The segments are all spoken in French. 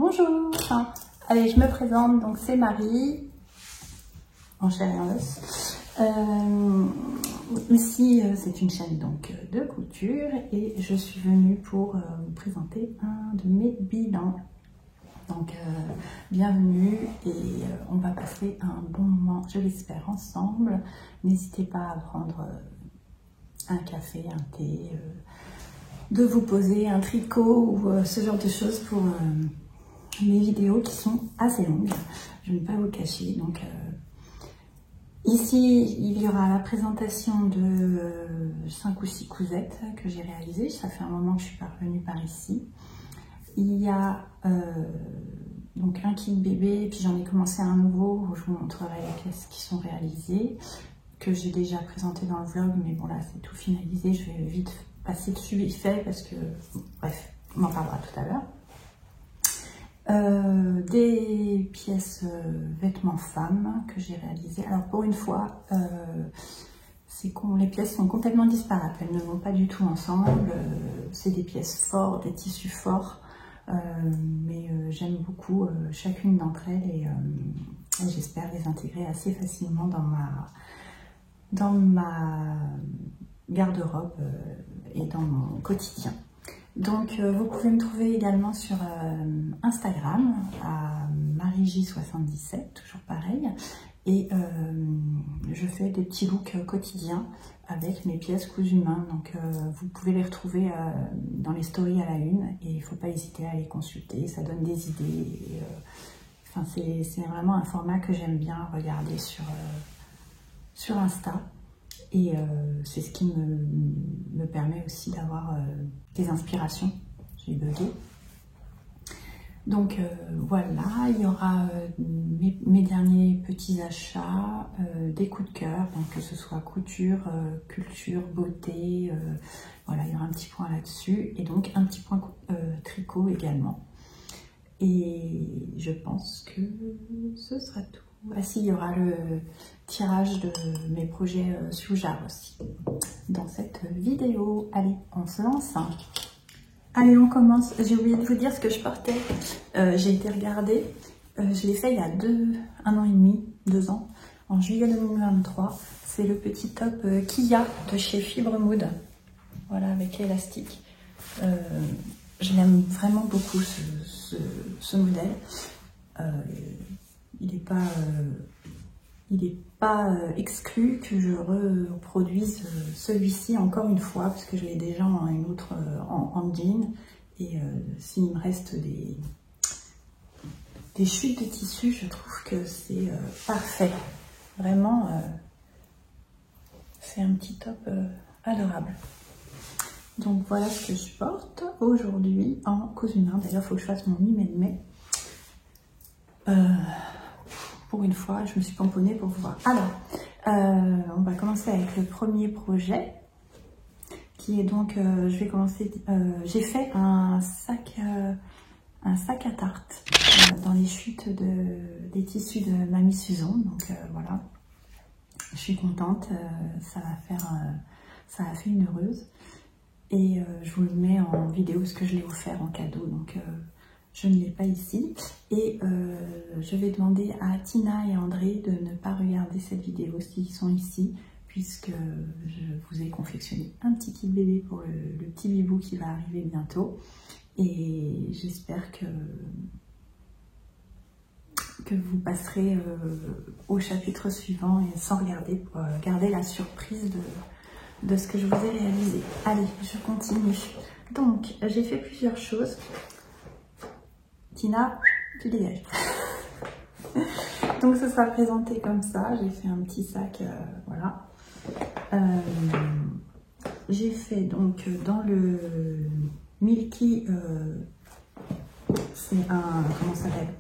Bonjour. Allez, je me présente, donc c'est Marie, en chair et en os. Ici, c'est une chaîne donc de couture et je suis venue pour vous présenter un de mes bilans. Donc, bienvenue et on va passer un bon moment, je l'espère, ensemble. N'hésitez pas à prendre un café, un thé, de vous poser un tricot ou ce genre de choses pour mes vidéos qui sont assez longues. Je ne vais pas vous le cacher. Donc, ici, il y aura la présentation de 5 ou 6 cousettes que j'ai réalisées. Ça fait un moment que je suis parvenue par ici. Il y a donc un kit bébé, puis j'en ai commencé un nouveau où je vous montrerai les pièces qui sont réalisées, que j'ai déjà présenté dans le vlog, mais bon là c'est tout finalisé, je vais vite passer dessus vite fait parce que, bref, on en parlera tout à l'heure. Des pièces vêtements femmes que j'ai réalisées. Alors pour une fois, les pièces sont complètement disparates, elles ne vont pas du tout ensemble. C'est des pièces fortes, des tissus forts. Mais j'aime beaucoup chacune d'entre elles et j'espère les intégrer assez facilement dans ma garde-robe et dans mon quotidien. Donc vous pouvez me trouver également sur Instagram à MarieJ77, toujours pareil, et je fais des petits looks quotidiens avec mes pièces cousues main, donc vous pouvez les retrouver dans les stories à la une et il ne faut pas hésiter à les consulter, ça donne des idées. Et, enfin, c'est vraiment un format que j'aime bien regarder sur Insta et c'est ce qui me permet aussi d'avoir des inspirations. J'ai bugué. Donc voilà, il y aura mes derniers petits achats, des coups de cœur, donc que ce soit couture, culture, beauté, voilà, il y aura un petit point là-dessus, et donc un petit point tricot également. Et je pense que ce sera tout. Ah si, il y aura le tirage de mes projets sous jarre aussi dans cette vidéo. Allez, on se lance. Allez, on commence. J'ai oublié de vous dire ce que je portais. J'ai été regarder. Je l'ai fait il y a 1 an et demi, 2 ans, en juillet 2023. C'est le petit top Kia de chez Fibre Mood. Voilà, avec l'élastique. Je l'aime vraiment beaucoup, ce modèle. Il n'est pas exclu que je reproduise celui-ci encore une fois, parce que je l'ai déjà en une autre en jean. Et s'il me reste des chutes de tissu, je trouve que c'est parfait. Vraiment, c'est un petit top adorable. Donc voilà ce que je porte aujourd'hui en cousu main. D'ailleurs, il faut que je fasse mon mi-mai. Pour une fois, je me suis pomponnée pour vous voir. Alors, on va commencer avec le premier projet, qui est donc, je vais commencer, j'ai fait un sac à tarte dans les chutes des tissus de Mamie Suzon. Donc voilà, je suis contente, ça a fait une heureuse. Et je vous le mets en vidéo parce que je l'ai offert en cadeau, donc je ne l'ai pas ici. Et je vais demander à Tina et André de ne pas regarder cette vidéo s'ils sont ici, puisque je vous ai confectionné un petit kit bébé pour le petit bibou qui va arriver bientôt. Et j'espère que vous passerez au chapitre suivant et sans regarder, pour garder la surprise de ce que je vous ai réalisé. Allez, je continue. Donc, j'ai fait plusieurs choses. Tina, tu dégages. Donc, ce sera présenté comme ça. J'ai fait un petit sac, voilà. J'ai fait donc dans le Milky, c'est comment ça s'appelle?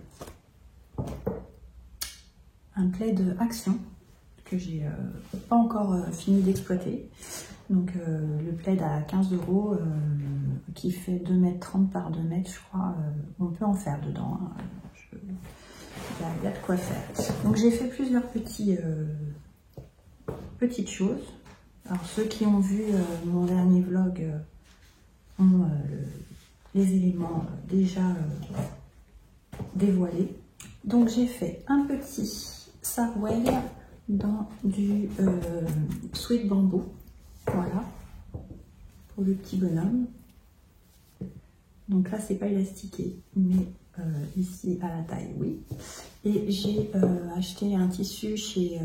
Un plaid action que j'ai pas encore fini d'exploiter. Donc le plaid à 15 € qui fait 2,30 m par 2 m, je crois, on peut en faire dedans. Hein. Il y a de quoi faire. Donc j'ai fait plusieurs petites choses. Alors ceux qui ont vu mon dernier vlog ont les éléments déjà dévoilé. Donc j'ai fait un petit sarouel dans du sweat bambou, voilà, pour le petit bonhomme. Donc là c'est pas élastiqué, mais ici à la taille oui. Et j'ai acheté un tissu chez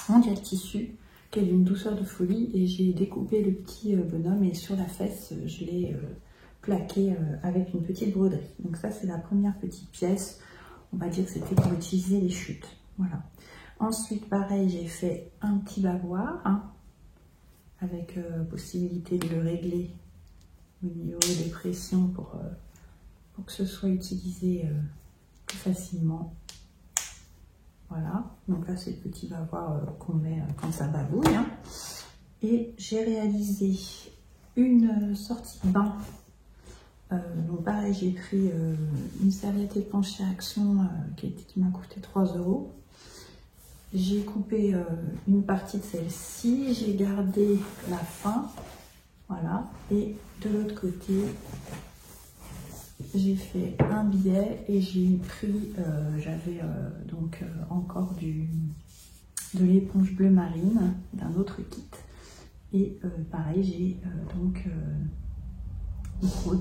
Mondial Tissu, qui est d'une douceur de folie, et j'ai découpé le petit bonhomme et sur la fesse je l'ai plaqué avec une petite broderie. Donc ça c'est la première petite pièce, on va dire que c'était pour utiliser les chutes, voilà. Ensuite pareil, j'ai fait un petit bavoir hein, avec possibilité de le régler au niveau des pressions pour que ce soit utilisé plus facilement. Voilà, donc là c'est le petit bavoir qu'on met quand ça babouille hein. Et j'ai réalisé une sortie de bain. Donc pareil, j'ai pris une serviette éponge chez Action qui m'a coûté 3 €. J'ai coupé une partie de celle-ci, j'ai gardé la fin, voilà, et de l'autre côté j'ai fait un billet et j'ai pris, j'avais donc encore de l'éponge bleu marine d'un autre kit, et pareil j'ai donc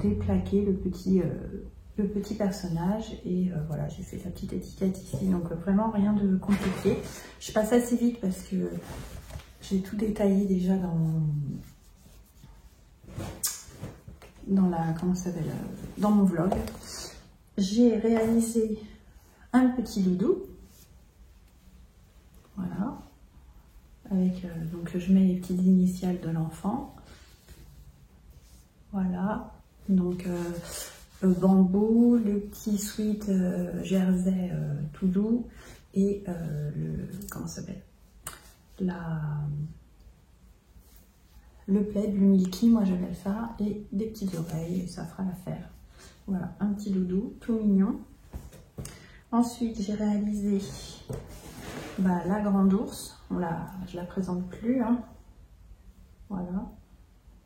déplaqué le petit personnage, et voilà, j'ai fait la petite étiquette ici, donc vraiment rien de compliqué. Je passe assez vite parce que j'ai tout détaillé déjà dans mon vlog. J'ai réalisé un petit doudou, voilà, avec donc je mets les petites initiales de l'enfant, voilà, donc le bambou, le petit sweat jersey tout doux, et le plaid, le milky, moi j'appelle ça, et des petites oreilles, et ça fera l'affaire. Voilà, un petit doudou tout mignon. Ensuite j'ai réalisé la grande ours, je la présente plus hein. Voilà,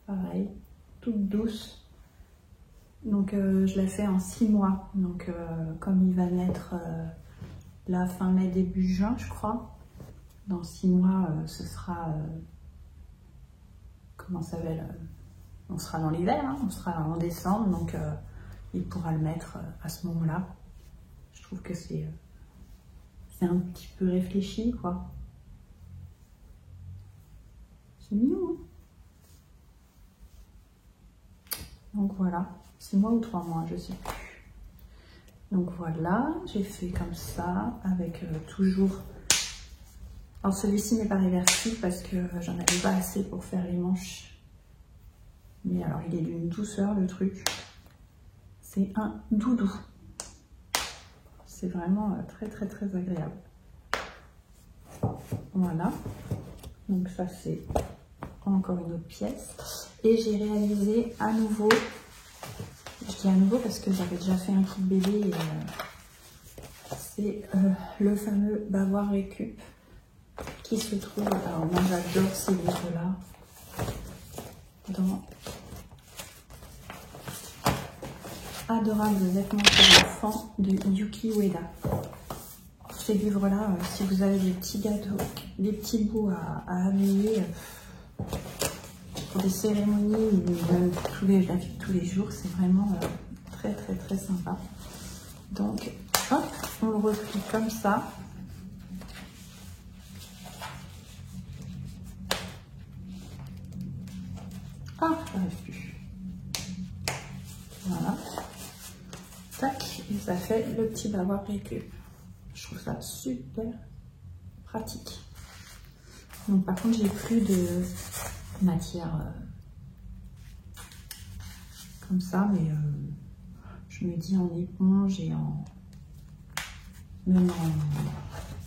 pareil, toute douce. Donc je l'ai fait en 6 mois, donc comme il va naître la fin mai début juin je crois, dans 6 mois ce sera on sera dans l'hiver hein, on sera en décembre, donc il pourra le mettre à ce moment là. Je trouve que c'est un petit peu réfléchi quoi, c'est mignon hein. Donc voilà, 6 mois ou 3 mois, je sais plus. Donc voilà, j'ai fait comme ça, avec toujours... Alors celui-ci n'est pas réversible parce que j'en avais pas assez pour faire les manches. Mais alors il est d'une douceur le truc. C'est un doudou. C'est vraiment très très très agréable. Voilà. Donc ça c'est encore une autre pièce. Et j'ai réalisé à nouveau... Je dis à nouveau parce que j'avais déjà fait un kit bébé, et c'est le fameux bavoir récup qui se trouve, alors moi j'adore ces livres-là, dans Adorables vêtements pour enfants de Yuki Ueda. Ces livres-là, si vous avez des petits gâteaux, des petits bouts à habiller pour des cérémonies ou même la vie de tous les jours, c'est vraiment très très très sympa. Donc hop, on le replie comme ça. Ah, j'arrive plus. Voilà. Tac, et ça fait le petit bavoir récup. Je trouve ça super pratique. Donc par contre, j'ai plus de matière comme ça, mais je me dis en éponge et même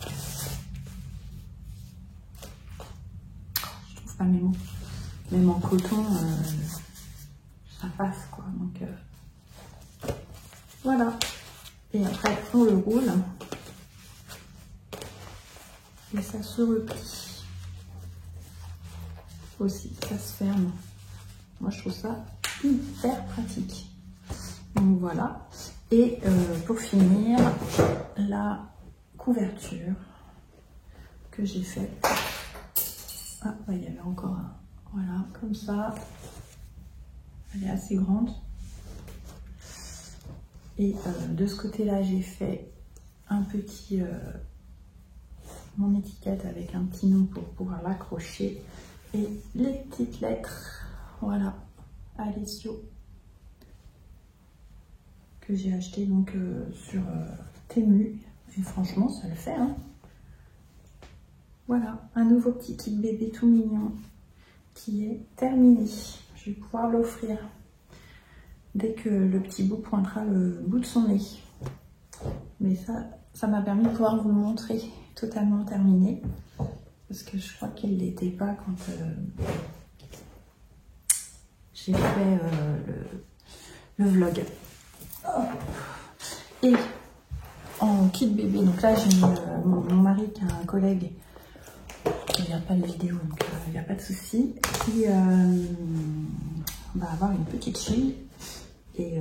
je trouve pas mes mots, même en coton ça passe quoi. Donc voilà, et après on le roule et ça se replie aussi, ça se ferme. Moi je trouve ça hyper pratique. Donc voilà, Et pour finir, la couverture que j'ai faite. Ah, il y avait encore un. Voilà, comme ça. Elle est assez grande. Et de ce côté-là, j'ai fait un petit... mon étiquette avec un petit nom pour pouvoir l'accrocher. Et les petites lettres, voilà, Alessio, que j'ai acheté donc sur Temu. Et franchement, ça le fait, hein. Voilà, un nouveau petit kit bébé tout mignon qui est terminé. Je vais pouvoir l'offrir dès que le petit bout pointera le bout de son nez. Mais ça m'a permis de pouvoir vous le montrer totalement terminé. Parce que je crois qu'il ne l'était pas quand j'ai fait le vlog. Et en kit bébé, donc là j'ai mis mon mari qui a un collègue qui ne regarde pas les vidéos, donc il n'y a pas de souci, qui va avoir une petite fille. Et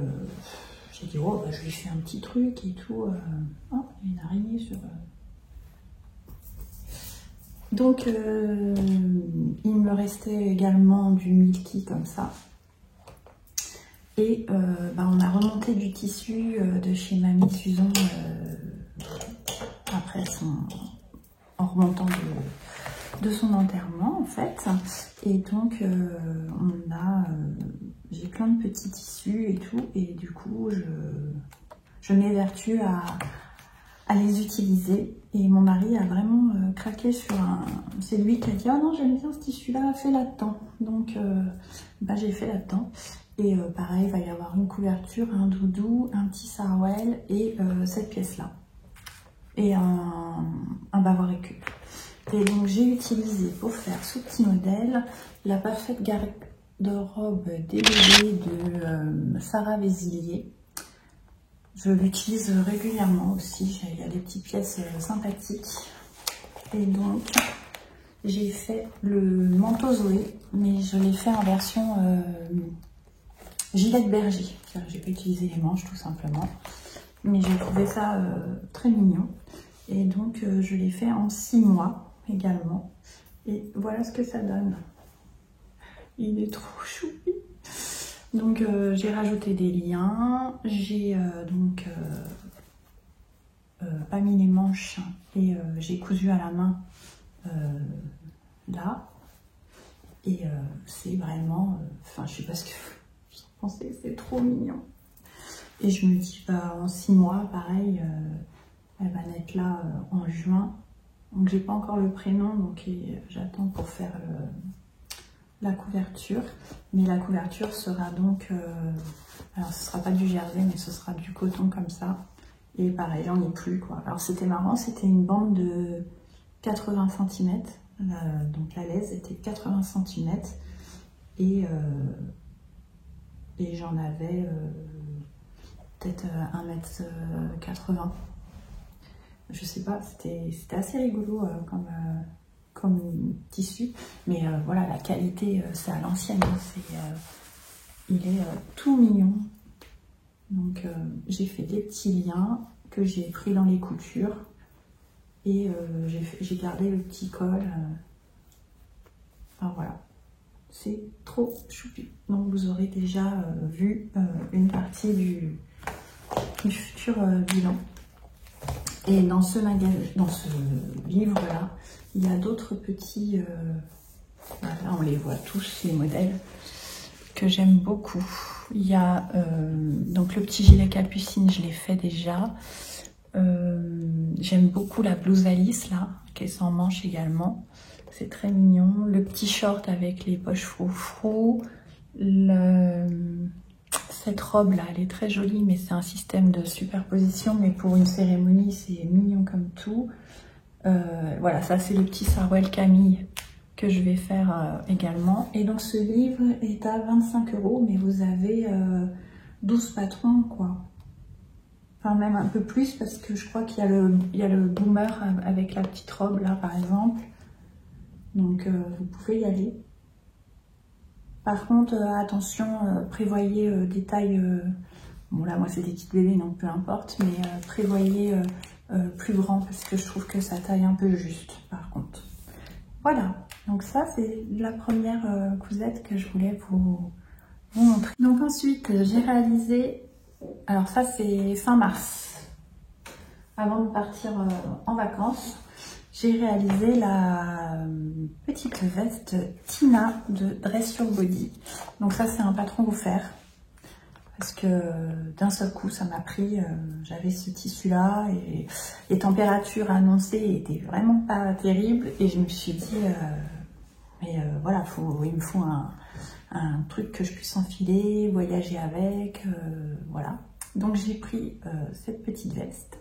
j'ai dit, oh, bah, je lui fais un petit truc et tout. Oh, il y a une araignée sur... Donc, il me restait également du Milky comme ça. Et bah, on a remonté du tissu de chez Mamie Suzon après en remontant de son enterrement en fait. Et donc, j'ai plein de petits tissus et tout. Et du coup, je m'évertue à les utiliser. Et mon mari a vraiment craqué sur un... C'est lui qui a dit « Ah non, j'aime bien ce tissu-là, fais là-dedans ». Donc, bah, j'ai fait là-dedans. Et pareil, il va y avoir une couverture, un doudou, un petit sarouel et cette pièce-là. Et un bavoir récup. Et donc, j'ai utilisé pour faire ce petit modèle la parfaite garde-robe des bébés de Sarah Vézilier. Je l'utilise régulièrement aussi, il y a des petites pièces sympathiques. Et donc, j'ai fait le manteau Zoé, mais je l'ai fait en version gilet de berger. J'ai pas utilisé les manches tout simplement, mais j'ai trouvé ça très mignon. Et donc, je l'ai fait en 6 mois également. Et voilà ce que ça donne. Il est trop choupi. Donc j'ai rajouté des liens, j'ai donc pas mis les manches et j'ai cousu à la main là. Et c'est vraiment, enfin je sais pas ce que vous pensez, c'est trop mignon. Et je me dis, bah, en 6 mois, pareil, elle va naître là en juin. Donc j'ai pas encore le prénom, donc j'attends pour faire la couverture. Mais la couverture sera donc, alors ce sera pas du jersey, mais ce sera du coton comme ça. Et pareil, j'en ai plus quoi. Alors c'était marrant, c'était une bande de 80 cm. Donc la laise était 80 cm. Et j'en avais peut-être 1,80 m. Je sais pas, c'était assez rigolo comme tissu. Mais voilà, la qualité, c'est à l'ancienne. Il est tout mignon. Donc j'ai fait des petits liens que j'ai pris dans les coutures. Et j'ai gardé le petit col. Enfin voilà. C'est trop choupi. Donc vous aurez déjà vu une partie du futur bilan. Et dans ce livre-là, il y a d'autres petits... voilà, on les voit tous, ces modèles que j'aime beaucoup. Il y a donc le petit gilet capucine, je l'ai fait déjà. J'aime beaucoup la blouse Alice, là, qui est sans manches également. C'est très mignon. Le petit short avec les poches froufrou. Cette robe là, elle est très jolie, mais c'est un système de superposition. Mais pour une cérémonie, c'est mignon comme tout. Voilà, ça c'est le petit sarouel Camille que je vais faire également. Et donc ce livre est à 25 €, mais vous avez 12 patrons, quoi. Enfin, même un peu plus, parce que je crois qu'il y a le boomer avec la petite robe là, par exemple. Donc vous pouvez y aller. Par contre, attention, prévoyez des tailles Bon là moi c'est des kits bébés donc peu importe, mais prévoyez plus grand parce que je trouve que ça taille un peu juste par contre. Voilà, donc ça c'est la première cousette que je voulais vous montrer. Donc ensuite j'ai réalisé, alors ça c'est fin mars, avant de partir en vacances, j'ai réalisé la petite veste Tina de Dress Your Body. Donc ça c'est un patron offert. Parce que d'un seul coup, ça m'a pris, j'avais ce tissu-là et les températures annoncées étaient vraiment pas terribles. Et je me suis dit, voilà, il me faut un truc que je puisse enfiler, voyager avec, voilà. Donc j'ai pris cette pettte veste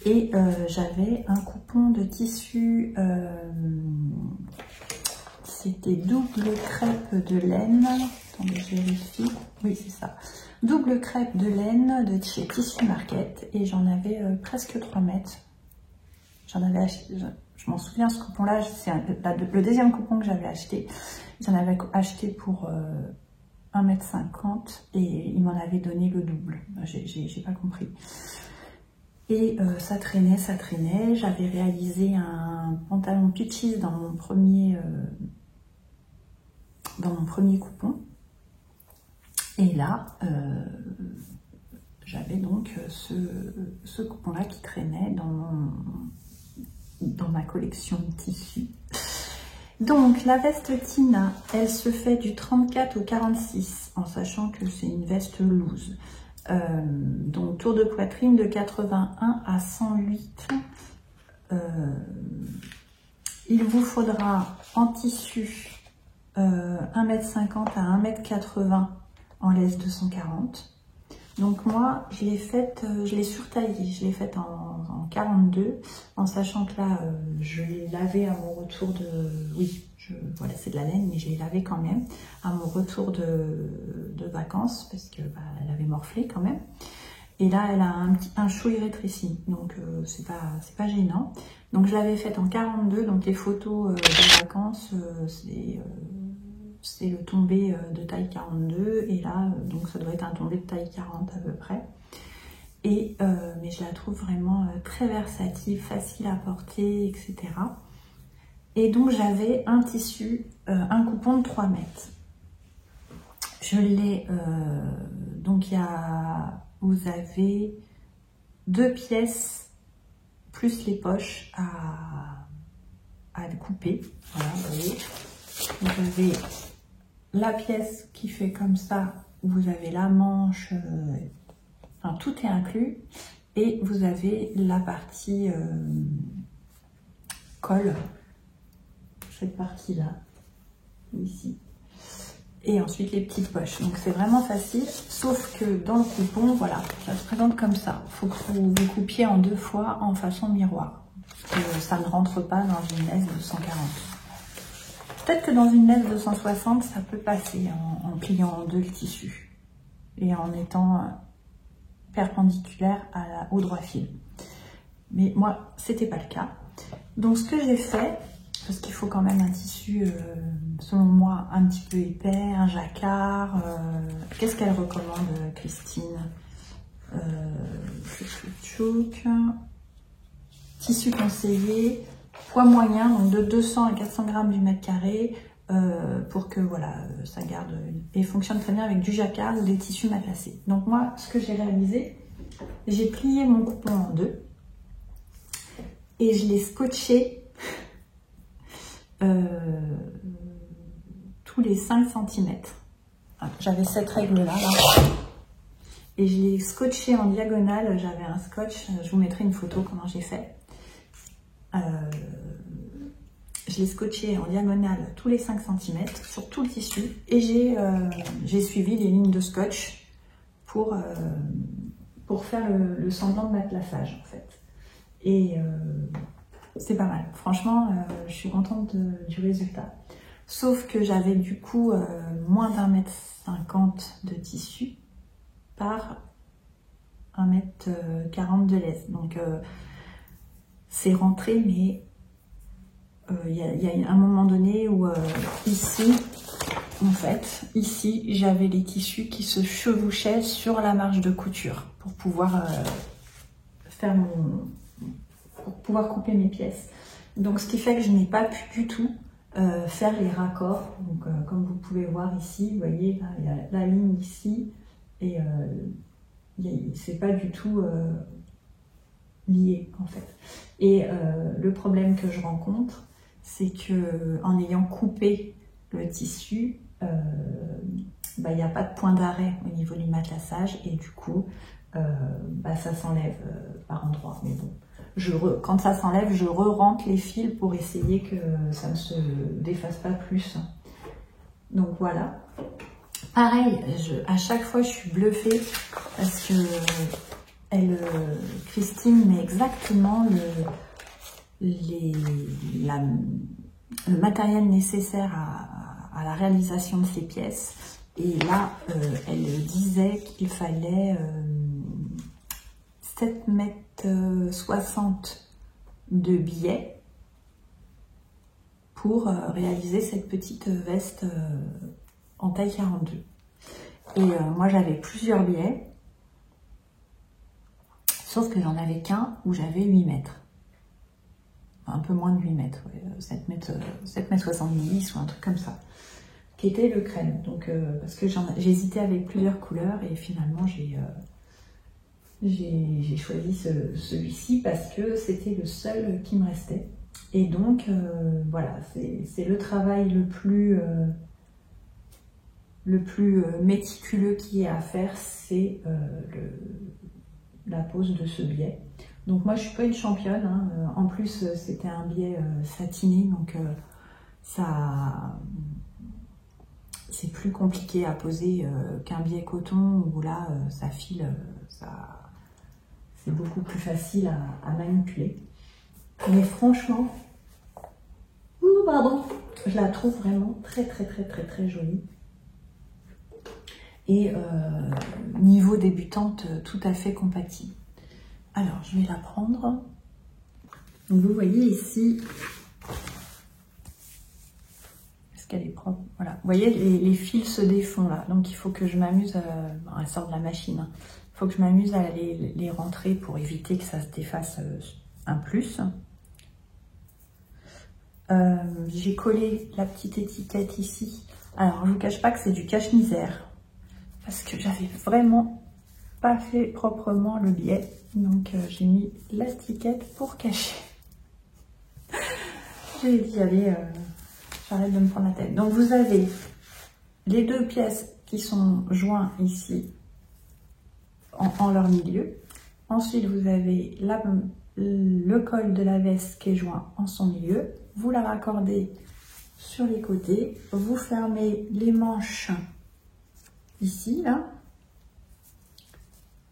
et j'avais un coupon de tissu, c'était double crêpe de laine. Attendez, je vérifie. Oui, c'est ça. Double crêpe de laine de chez Tissu Market et j'en avais presque 3 mètres. J'en avais acheté, je m'en souviens, ce coupon-là, c'est le deuxième coupon que j'avais acheté. J'en avais acheté pour 1,50 m et il m'en avait donné le double. J'ai pas compris. Et ça traînait. J'avais réalisé un pantalon Peaches dans mon premier coupon. Et là, j'avais donc ce coupon-là qui traînait dans ma collection de tissus. Donc, la veste Tina, elle se fait du 34 au 46, en sachant que c'est une veste loose. Donc, tour de poitrine de 81 à 108. Il vous faudra en tissu 1,50 m à 1,80 m en laisse 240. Donc moi, je l'ai surtaillée, je l'ai faite en 42, en sachant que là, je l'ai lavée à mon retour de... Oui, voilà, c'est de la laine, mais je l'ai lavée quand même à mon retour de vacances, parce que elle avait morflé quand même. Et là, elle a un chouï rétréci, donc c'est pas gênant. Donc je l'avais faite en 42, donc les photos de vacances, c'est le tombé de taille 42 et là donc ça doit être un tombé de taille 40 à peu près. Et mais je la trouve vraiment très versatile, facile à porter, etc. Et donc j'avais un tissu, un coupon de 3 mètres. Je l'ai donc vous avez 2 pièces plus les poches à couper. Voilà, vous voyez. Vous avez la pièce qui fait comme ça, vous avez la manche, enfin tout est inclus, et vous avez la partie col, cette partie là, ici, et ensuite les petites poches. Donc c'est vraiment facile, sauf que dans le coupon, voilà, ça se présente comme ça. Il faut que vous coupiez en 2 fois en façon miroir, parce que ça ne rentre pas dans une laisse de 140. Peut-être que dans une laisse de 160, ça peut passer en pliant en 2 le tissu et en étant perpendiculaire au droit fil. Mais moi, c'était pas le cas. Donc ce que j'ai fait, parce qu'il faut quand même un tissu, selon moi, un petit peu épais, un jacquard. Qu'est-ce qu'elle recommande, Christine? Tissu conseillé. Poids moyen, donc de 200 à 400 grammes du mètre carré, pour que voilà, ça garde et fonctionne très bien avec du jacquard ou des tissus matelassés. Donc moi, ce que j'ai réalisé, j'ai plié mon coupon en 2 et je l'ai scotché tous les 5 cm. J'avais cette règle là, et je l'ai scotché en diagonale. J'avais un scotch, je vous mettrai une photo comment j'ai fait. Je l'ai scotché en diagonale tous les 5 cm sur tout le tissu et j'ai suivi les lignes de scotch pour faire le semblant de matelassage en fait. Et c'est pas mal. Franchement, je suis contente du résultat. Sauf que j'avais du coup moins d'1,50 m de tissu par 1,40 m de laisse. Donc c'est rentré, mais il y a un moment donné où ici, en fait, ici, j'avais les tissus qui se chevauchaient sur la marge de couture pour pouvoir pour pouvoir couper mes pièces. Donc, ce qui fait que je n'ai pas pu du tout faire les raccords. Donc, comme vous pouvez voir ici, vous voyez, là, il y a la ligne ici et c'est pas du tout lié en fait. Et le problème que je rencontre, c'est que en ayant coupé le tissu, il n'y a pas de point d'arrêt au niveau du matelassage et du coup, ça s'enlève par endroits. Mais bon, quand ça s'enlève, je re-rentre les fils pour essayer que ça ne se défasse pas plus. Donc voilà. Pareil, à chaque fois je suis bluffée parce que Christine met exactement le matériel nécessaire à la réalisation de ces pièces. Et là, elle disait qu'il fallait 7,60 m de billets pour réaliser cette petite veste en taille 42. Et moi, j'avais plusieurs billets, sauf que j'en avais qu'un où j'avais 8 mètres. Un peu moins de 8 mètres, ouais, 7 mètres 70 ou un truc comme ça, qui était le crème. Donc, parce que j'ai hésité avec plusieurs couleurs et finalement j'ai choisi celui-ci parce que c'était le seul qui me restait. Et donc, voilà, c'est le travail le plus méticuleux qu'il y a à faire, c'est la pose de ce biais. Donc moi je suis pas une championne, hein. En plus c'était un biais satiné, donc c'est plus compliqué à poser qu'un biais coton où là ça file, c'est beaucoup plus facile à manipuler. Mais franchement, je la trouve vraiment très jolie. Et niveau débutante, tout à fait compatible. Alors, je vais la prendre. Donc, vous voyez ici, est-ce qu'elle est propre? Voilà. Vous voyez, les fils se défont là. Donc, il faut que je m'amuse, elle sort de la machine. Hein. Il faut que je m'amuse à les rentrer pour éviter que ça se défasse un plus. J'ai collé la petite étiquette ici. Alors, je ne vous cache pas que c'est du cache-misère. Parce que j'avais vraiment pas fait proprement le biais. Donc j'ai mis l'étiquette pour cacher. J'ai dit allez, j'arrête de me prendre la tête. Donc vous avez les deux pièces qui sont jointes ici en leur milieu. Ensuite vous avez le col de la veste qui est joint en son milieu. Vous la raccordez sur les côtés. Vous fermez les manches ici, là.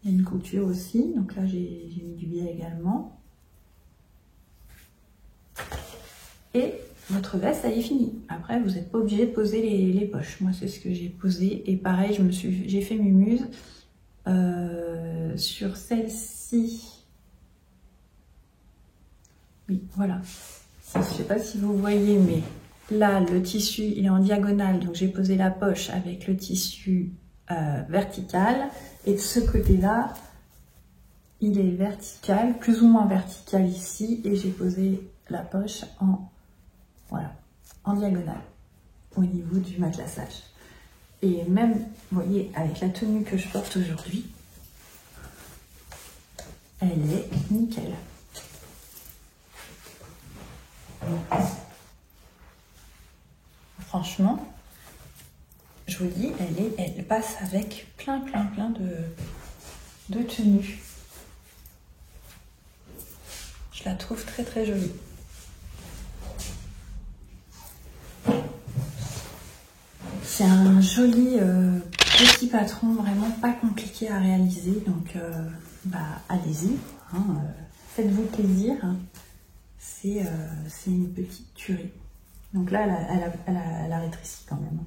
Il y a une couture aussi, donc là j'ai mis du biais également. Et votre veste, ça y est fini. Après, vous n'êtes pas obligé de poser les poches. Moi, c'est ce que j'ai posé. Et pareil, j'ai fait mes muses sur celle-ci. Oui, voilà. Je ne sais pas si vous voyez, mais là, le tissu, il est en diagonale. Donc, j'ai posé la poche avec le tissu vertical. Et de ce côté-là, il est vertical, plus ou moins vertical ici. Et j'ai posé la poche en diagonale au niveau du matelassage. Et même, vous voyez, avec la tenue que je porte aujourd'hui, elle est nickel. Franchement, je vous dis, elle passe avec plein de tenues. Je la trouve très jolie. C'est un joli petit patron, vraiment pas compliqué à réaliser. Donc, allez-y, hein, faites-vous plaisir. C'est une petite tuerie. Donc là, elle a rétréci quand même.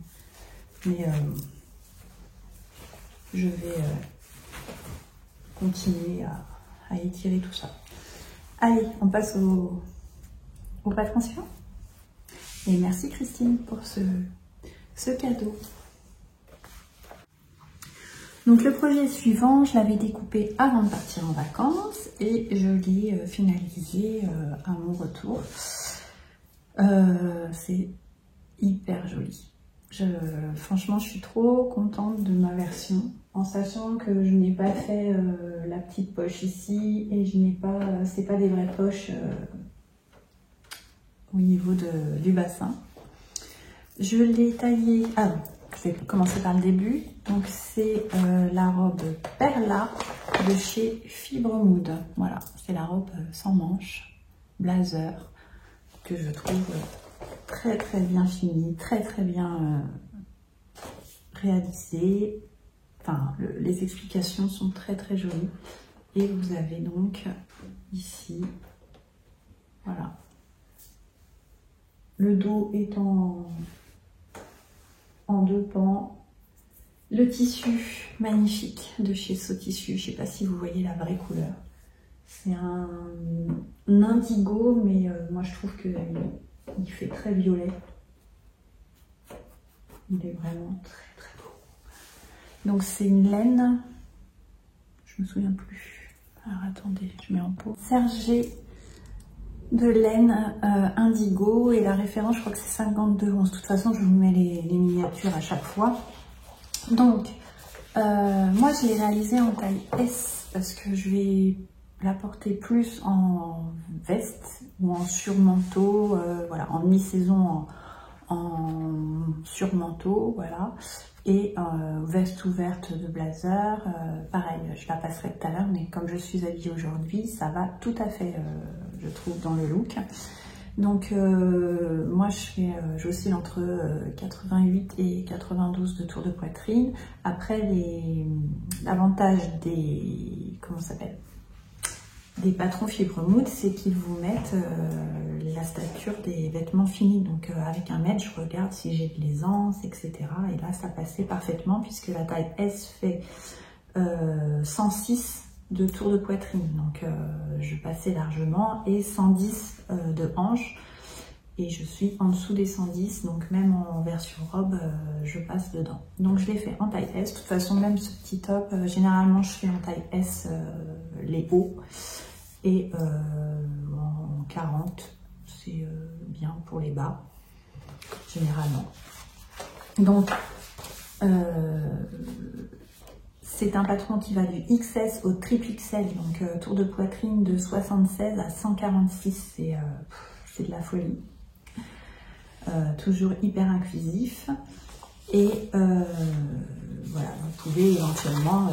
Mais je vais continuer à étirer tout ça. Allez, on passe au patron suivant. Et merci Christine pour ce cadeau. Donc le projet suivant, je l'avais découpé avant de partir en vacances et je l'ai finalisé à mon retour. C'est hyper joli. Franchement, je suis trop contente de ma version, en sachant que je n'ai pas fait la petite poche ici et je n'ai pas, c'est pas des vraies poches au niveau du bassin. Je l'ai taillé. Ah, je vais commencer par le début. Donc c'est la robe Perla de chez Fibremood. Voilà, c'est la robe sans manches, blazer, que je trouve très très bien finie, très très bien réalisée. Enfin, les explications sont très très jolies. Et vous avez donc ici, voilà, le dos est en deux pans. Le tissu magnifique de chez So Tissu, je ne sais pas si vous voyez la vraie couleur. C'est un indigo, mais moi je trouve qu'il fait très violet. Il est vraiment très très beau. Donc c'est une laine, je me souviens plus. Alors attendez, je mets en pause. Sergé de laine indigo et la référence, je crois que c'est 52,11. De toute façon, je vous mets les miniatures à chaque fois. Donc, moi je l'ai réalisé en taille S parce que je vais la porter plus en veste ou en surmanteau, voilà, en demi-saison en surmanteau, voilà, et veste ouverte de blazer, pareil, je la passerai tout à l'heure, mais comme je suis habillée aujourd'hui, ça va tout à fait, je trouve, dans le look. Donc moi j'oscille entre 88 et 92 de tour de poitrine. Après l'avantage des, comment ça s'appelle, des patrons Fibremood, c'est qu'ils vous mettent la stature des vêtements finis. Donc avec un mètre, je regarde si j'ai de l'aisance, etc. Et là ça passait parfaitement puisque la taille S fait 106 de tour de poitrine, donc je passais largement, et 110 de hanche, et je suis en dessous des 110, donc même en version robe, je passe dedans. Donc je l'ai fait en taille S. De toute façon, même ce petit top, généralement je fais en taille S les hauts, et en 40, c'est bien pour les bas, généralement. Donc c'est un patron qui va du XS au triple XL, donc tour de poitrine de 76 à 146, c'est de la folie. Toujours hyper inclusif. Et voilà, vous pouvez éventuellement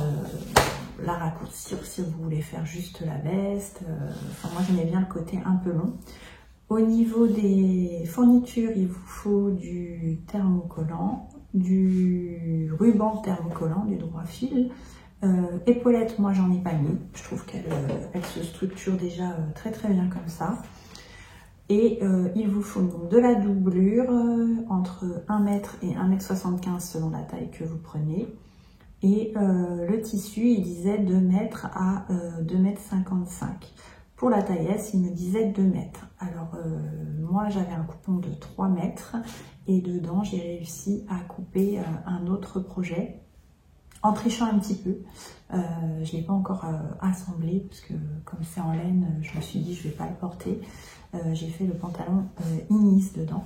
la raccourcir si vous voulez faire juste la veste. Enfin, moi j'aimais bien le côté un peu long. Au niveau des fournitures, il vous faut du thermocollant, du ruban thermocollant, du droit fil. Épaulettes, moi j'en ai pas mis. Je trouve qu'elle se structure déjà très très bien comme ça. Et il vous faut donc de la doublure entre 1 m et 1,75 m selon la taille que vous prenez. Et le tissu, il disait 2 m à 2,55 m. Pour la taille S, il me disait 2 mètres. Alors, moi, j'avais un coupon de 3 mètres et dedans, j'ai réussi à couper un autre projet en trichant un petit peu. Je ne l'ai pas encore assemblé parce que comme c'est en laine, je me suis dit je ne vais pas le porter. J'ai fait le pantalon Inis dedans.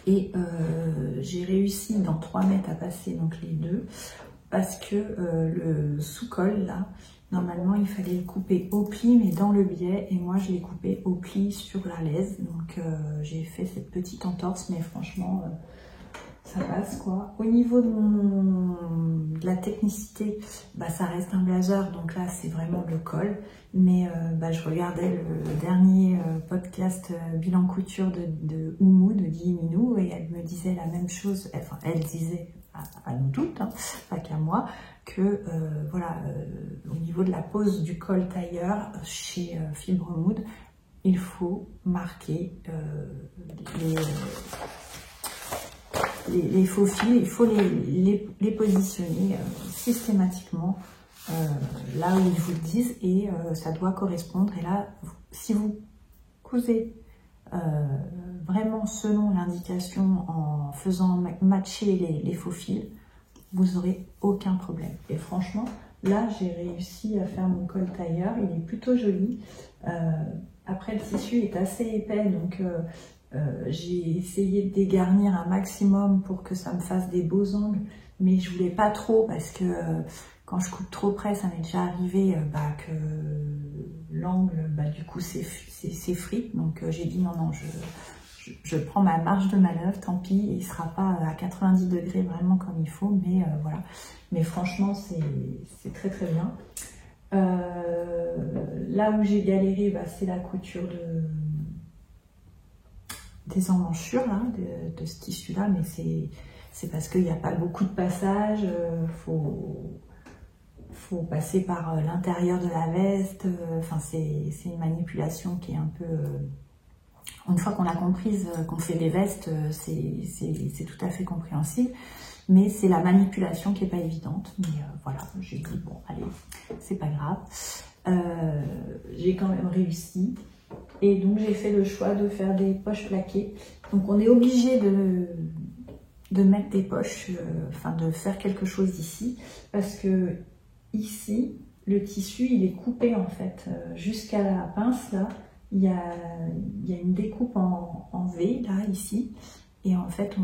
Et j'ai réussi dans 3 mètres à passer donc les deux parce que le sous-col là, normalement, il fallait le couper au pli, mais dans le biais. Et moi, je l'ai coupé au pli sur la laise. Donc, j'ai fait cette petite entorse, mais franchement, ça passe, quoi. Au niveau de la technicité, bah, ça reste un blazer. Donc là, c'est vraiment le col. Mais bah, je regardais le dernier podcast bilan couture de Oumou, de Guy Minou, et elle me disait la même chose. Enfin, elle disait à nous toutes, hein, pas qu'à moi, que voilà, au niveau de la pose du col tailleur chez Fibremood, il faut marquer les faux fils, il faut les positionner systématiquement là où ils vous le disent, et ça doit correspondre. Et là, si vous cousez vraiment selon l'indication en faisant matcher les faux fils, vous n'aurez aucun problème. Et franchement, là, j'ai réussi à faire mon col tailleur. Il est plutôt joli. Après, le tissu est assez épais, donc j'ai essayé de dégarnir un maximum pour que ça me fasse des beaux angles. Mais je voulais pas trop parce que quand je coupe trop près, ça m'est déjà arrivé que l'angle, du coup, s'effrite. Donc j'ai dit non, je prends ma marge de manœuvre, tant pis, il sera pas à 90 degrés vraiment comme il faut, mais voilà. Mais franchement, c'est très très bien. Là où j'ai galéré, c'est la couture des emmanchures là, de ce tissu là, mais c'est parce qu'il n'y a pas beaucoup de passages, faut passer par l'intérieur de la veste, enfin c'est une manipulation qui est un peu... une fois qu'on l'a comprise, qu'on fait les vestes, c'est tout à fait compréhensible, mais c'est la manipulation qui n'est pas évidente. Mais voilà, j'ai dit bon, allez, c'est pas grave. J'ai quand même réussi. Et donc j'ai fait le choix de faire des poches plaquées. Donc on est obligé de mettre des poches, de faire quelque chose ici, parce que ici, le tissu, il est coupé en fait, jusqu'à la pince là. Il y a une découpe en V, là, ici, et en fait,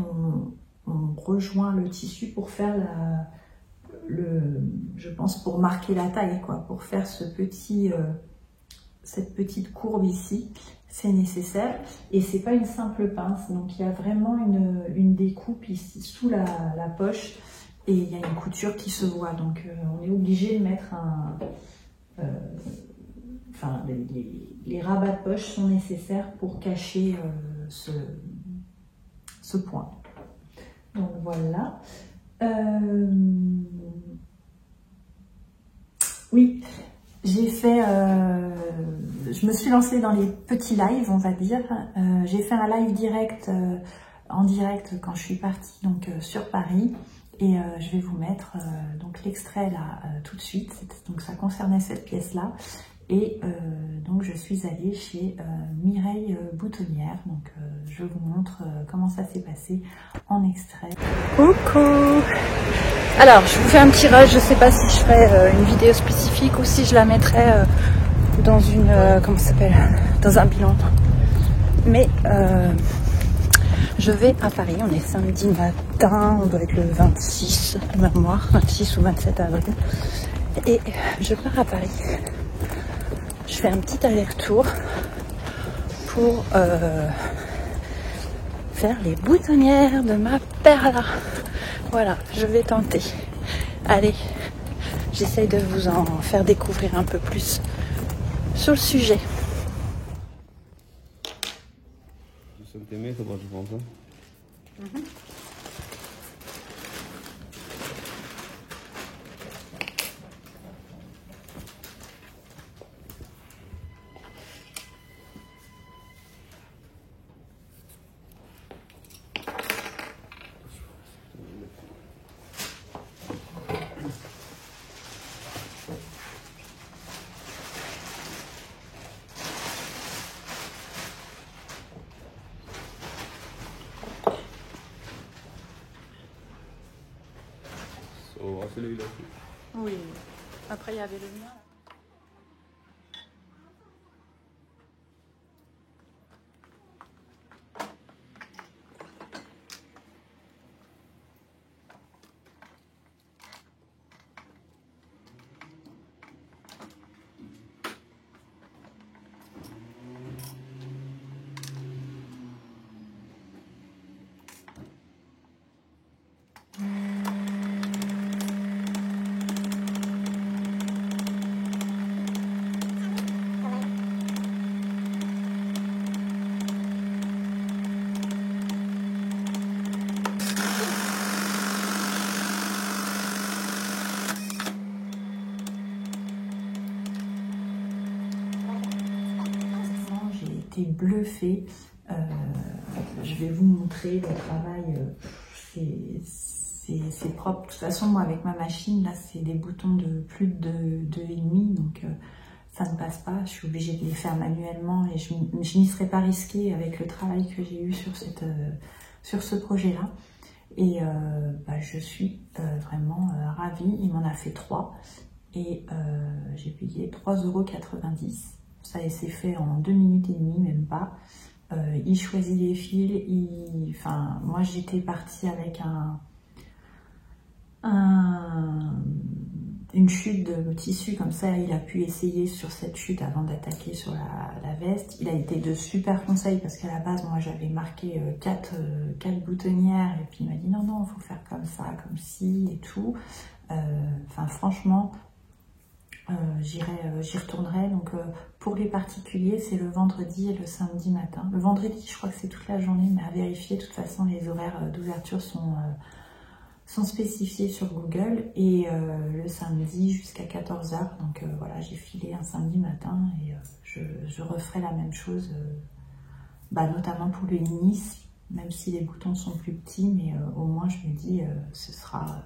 on rejoint le tissu pour faire je pense, pour marquer la taille, quoi, pour faire cette petite courbe ici, c'est nécessaire, et c'est pas une simple pince, donc il y a vraiment une découpe ici, sous la poche, et il y a une couture qui se voit, donc on est obligé de mettre les rabats de poche sont nécessaires pour cacher ce point. Donc voilà. Oui, j'ai fait... je me suis lancée dans les petits lives, on va dire. J'ai fait un live direct, en direct quand je suis partie donc, sur Paris. Et je vais vous mettre donc l'extrait là tout de suite. Donc ça concernait cette pièce-là. Et donc je suis allée chez Mireille Boutonnière, donc je vous montre comment ça s'est passé en extrait. Coucou! Alors je vous fais un petit rush, je sais pas si je ferai une vidéo spécifique ou si je la mettrai dans une, comment ça s'appelle, dans un bilan. Mais je vais à Paris, on est samedi matin, on doit être le 26 de mémoire, 26 ou 27 avril. Et je pars à Paris. Je fais un petit aller-retour pour faire les boutonnières de ma Perla. Voilà, je vais tenter. Allez, j'essaye de vous en faire découvrir un peu plus sur le sujet. Celui-là. Oui, après il y avait le mien. Bluffé. Je vais vous montrer le travail, c'est propre. De toute façon, moi avec ma machine là, c'est des boutons de plus de 2,5, donc ça ne passe pas. Je suis obligée de les faire manuellement et je n'y serais pas risquée avec le travail que j'ai eu sur ce projet-là. Et je suis vraiment ravie. Il m'en a fait 3 et j'ai payé 3,90 €. Ça s'est fait en 2 minutes et demie, même pas. Il choisit les fils. Enfin, moi j'étais partie avec une chute de tissu comme ça, il a pu essayer sur cette chute avant d'attaquer sur la veste. Il a été de super conseils parce qu'à la base, moi j'avais marqué 4 boutonnières et puis il m'a dit non, il faut faire comme ça, comme ci et tout. Enfin, franchement, j'y retournerai. Donc, pour les particuliers, c'est le vendredi et le samedi matin. Le vendredi, je crois que c'est toute la journée, mais à vérifier. De toute façon, les horaires d'ouverture sont spécifiés sur Google, et le samedi jusqu'à 14 h. Donc voilà, j'ai filé un samedi matin et je referai la même chose, notamment pour le Inis, même si les boutons sont plus petits, mais au moins je me dis ce sera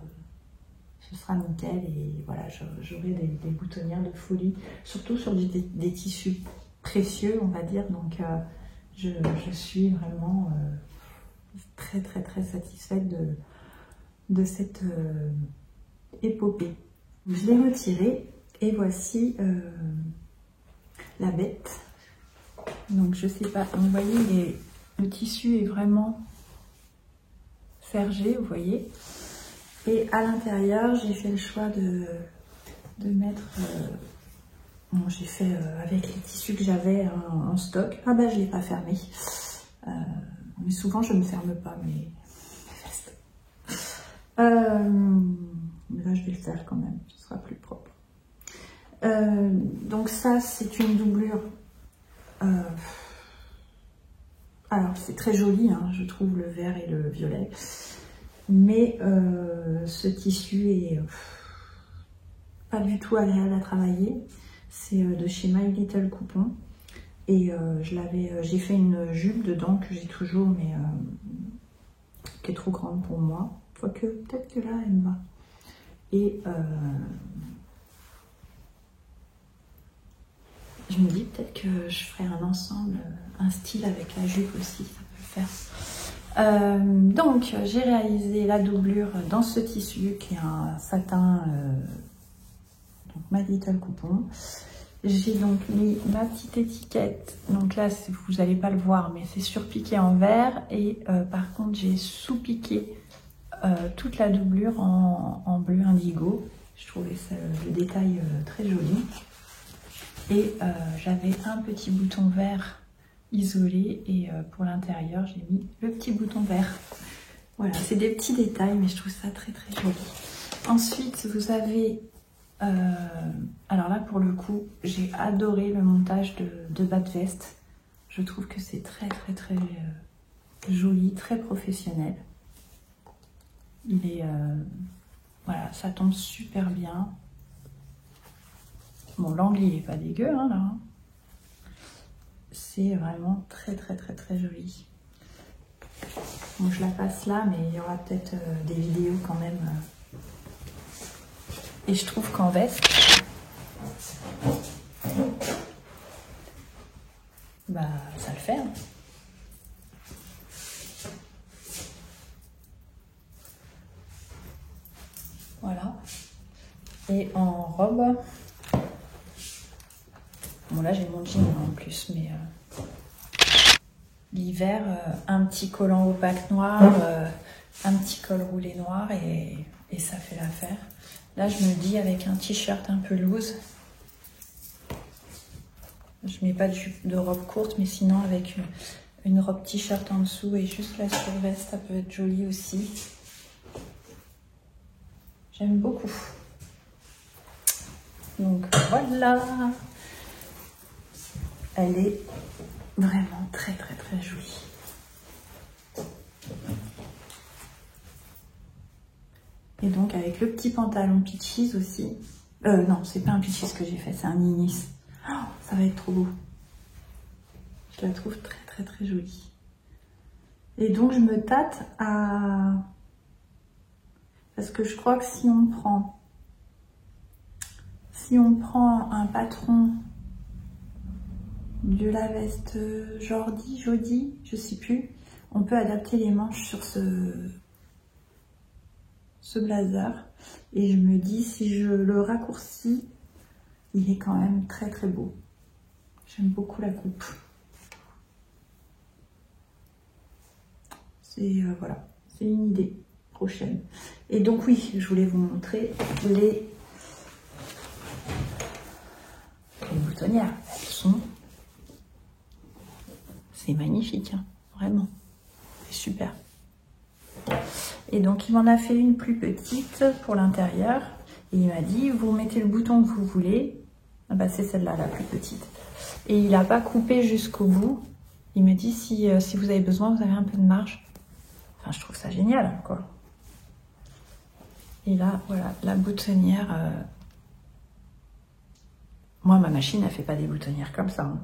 nickel, et voilà, j'aurai des boutonnières de folie, surtout sur des tissus précieux, on va dire. Donc je suis vraiment très très très satisfaite de cette épopée. Je l'ai retirée et voici la bête. Donc je sais pas, vous voyez, le tissu est vraiment sergé, vous voyez. Et à l'intérieur, j'ai fait le choix de mettre... bon, j'ai fait avec les tissus que j'avais en stock. Ah bah je ne l'ai pas fermé. Mais souvent je ne ferme pas mes vestes. Mais là je vais le faire quand même, ce sera plus propre. Donc ça c'est une doublure. Alors c'est très joli, hein, je trouve, le vert et le violet. Mais ce tissu est pas du tout agréable à travailler. C'est de chez My Little Coupon. Et j'ai fait une jupe dedans que j'ai toujours, mais qui est trop grande pour moi. Quoique, peut-être que là, elle me va. Et je me dis peut-être que je ferai un ensemble, un style avec la jupe aussi, ça peut le faire. Donc, j'ai réalisé la doublure dans ce tissu qui est un satin, donc My Little Coupon. J'ai donc mis ma petite étiquette, donc là vous n'allez pas le voir, mais c'est surpiqué en vert, et par contre j'ai sous-piqué toute la doublure en bleu indigo. Je trouvais ça, le détail très joli. Et j'avais un petit bouton vert isolé, et pour l'intérieur j'ai mis le petit bouton vert. Voilà, c'est des petits détails, mais je trouve ça très très joli. Ensuite vous avez... alors là pour le coup j'ai adoré le montage de bas de veste. Je trouve que c'est très très très joli, très professionnel. Il est voilà, ça tombe super bien. Bon, l'angle il est pas dégueu hein, là. C'est vraiment très très très très joli. Bon, je la passe là, mais il y aura peut-être des vidéos quand même. Et je trouve qu'en veste, bah ça le fait. Hein. Voilà. Et en robe, bon là j'ai mon jean en plus, mais l'hiver, un petit collant opaque noir, un petit col roulé noir, et ça fait l'affaire. Là, je me dis avec un t-shirt un peu loose. Je mets pas de robe courte, mais sinon avec une robe t-shirt en dessous et juste la surveste, ça peut être joli aussi. J'aime beaucoup. Donc voilà. Elle est vraiment très très très jolie. Et donc avec le petit pantalon Peaches aussi. Non, c'est pas un Peaches que j'ai fait, c'est un Inis. Oh, ça va être trop beau. Je la trouve très très très jolie. Et donc je me tâte à... Parce que je crois que si on prend un patron de la veste Jodi, je sais plus. On peut adapter les manches sur ce blazer. Et je me dis, si je le raccourcis, il est quand même très très beau. J'aime beaucoup la coupe. C'est voilà, c'est une idée prochaine. Et donc oui, je voulais vous montrer les boutonnières. Elles sont... C'est magnifique, hein, vraiment. C'est super. Et donc il m'en a fait une plus petite pour l'intérieur. Et il m'a dit, vous mettez le bouton que vous voulez. Ah bah, c'est celle-là, la plus petite. Et il n'a pas coupé jusqu'au bout. Il me dit, si vous avez besoin, vous avez un peu de marge. Enfin, je trouve ça génial, quoi. Et là, voilà, la boutonnière. Moi, ma machine, elle fait pas des boutonnières comme ça. Hein.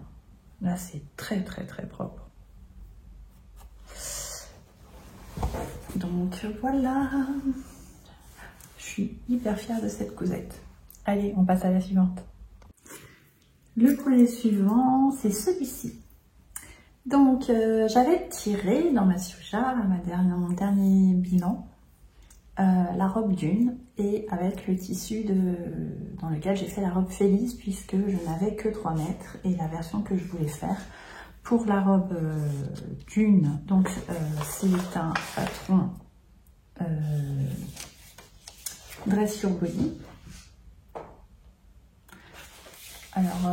Là, c'est très, très, très propre. Donc, voilà. Je suis hyper fière de cette cousette. Allez, on passe à la suivante. Le collier suivant, c'est celui-ci. Donc, j'avais tiré dans ma Suja, mon dernier bilan, la robe Dune, et avec le tissu dans lequel j'ai fait la robe Félix, puisque je n'avais que 3 mètres, et la version que je voulais faire pour la robe Dune, donc c'est un patron dress sur body. Alors,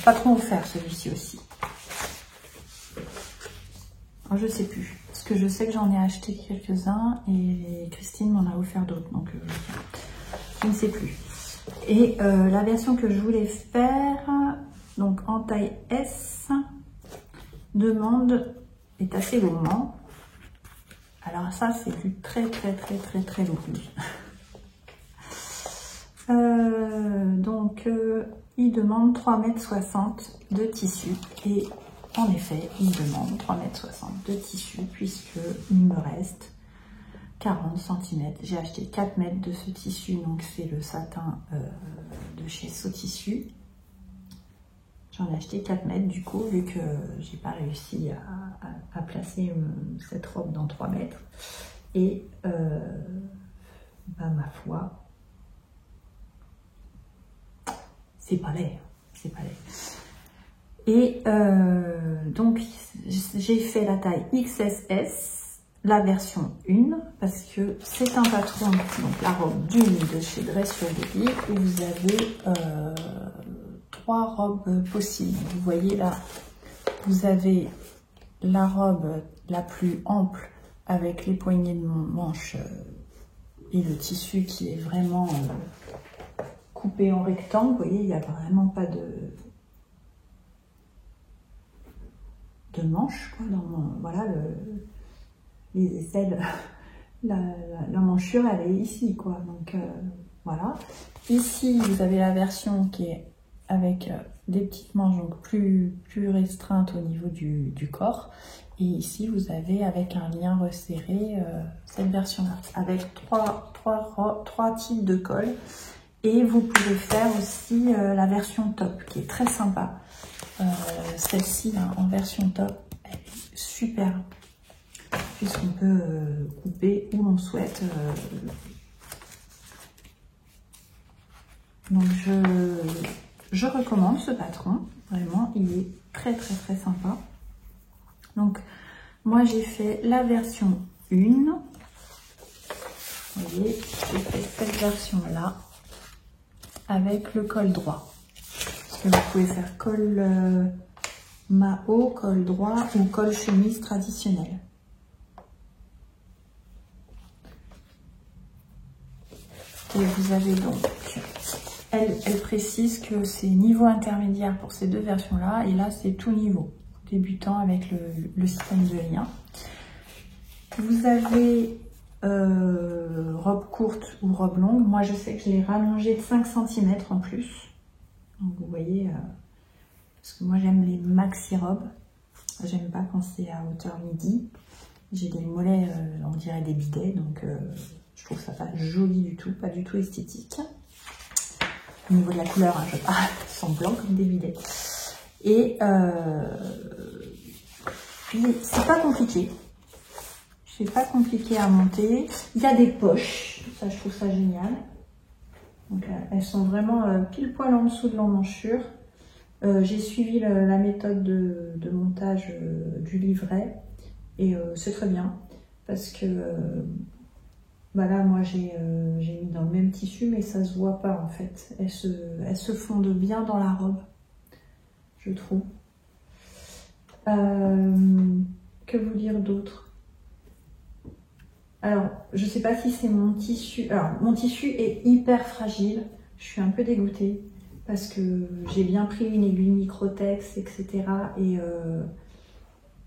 patron offert celui-ci aussi. Alors, je sais plus, parce que je sais que j'en ai acheté quelques-uns et Christine m'en a offert d'autres, donc je ne sais plus. Et la version que je voulais faire, donc en taille S, demande est assez gourmand. Alors ça, c'est du très très très très très lourd. Donc il demande 3,60 m de tissu, et en effet il demande 3,60 m de tissu, puisque il me reste 40 cm. J'ai acheté 4 mètres de ce tissu, donc c'est le satin de chez Sotissu. J'en ai acheté 4 mètres du coup, vu que j'ai pas réussi à placer cette robe dans 3 mètres. Et bah, ma foi, c'est pas laid, c'est pas laid. Et donc j'ai fait la taille XSS, la version 1, parce que c'est un patron, donc la robe Dune de chez Dress Your Body, où vous avez 3 robes possibles. Vous voyez là, vous avez la robe la plus ample avec les poignées de manche et le tissu qui est vraiment coupé en rectangle. Vous voyez, il n'y a vraiment pas de manche, quoi, voilà, les aisselles, la manchure, elle est ici, quoi. Donc voilà. Ici, vous avez la version qui est avec des petites manches, donc plus restreintes au niveau du corps. Et ici, vous avez avec un lien resserré cette version-là, avec trois types de cols. Et vous pouvez faire aussi la version top, qui est très sympa. Celle-ci, là, en version top, elle est super, puisqu'on peut couper où l'on souhaite. Donc je recommande ce patron, vraiment, il est très très très sympa. Donc moi j'ai fait la version 1, vous voyez, j'ai fait cette version là avec le col droit. Parce que vous pouvez faire col Mao, col droit ou col chemise traditionnel. Et vous avez donc, elle précise que c'est niveau intermédiaire pour ces deux versions-là, et là c'est tout niveau, débutant avec le système de lien. Vous avez robe courte ou robe longue. Moi je sais que je l'ai rallongée de 5 cm en plus. Donc vous voyez, parce que moi j'aime les maxi robes. J'aime pas quand c'est à hauteur midi. J'ai des mollets, on dirait des bidets, donc je trouve ça pas joli du tout, pas du tout esthétique. Au niveau de la couleur, hein, je parle, ils sont blancs comme des bidets. Et c'est pas compliqué. C'est pas compliqué à monter. Il y a des poches, ça je trouve ça génial. Donc elles sont vraiment pile poil en dessous de l'emmanchure. J'ai suivi la méthode de montage du livret et c'est très bien parce que bah là moi j'ai mis dans le même tissu mais ça se voit pas en fait. Elles se fondent bien dans la robe, je trouve. Que vous dire d'autre? Alors, je sais pas si c'est mon tissu. Alors, mon tissu est hyper fragile. Je suis un peu dégoûtée parce que j'ai bien pris une aiguille Microtex, etc.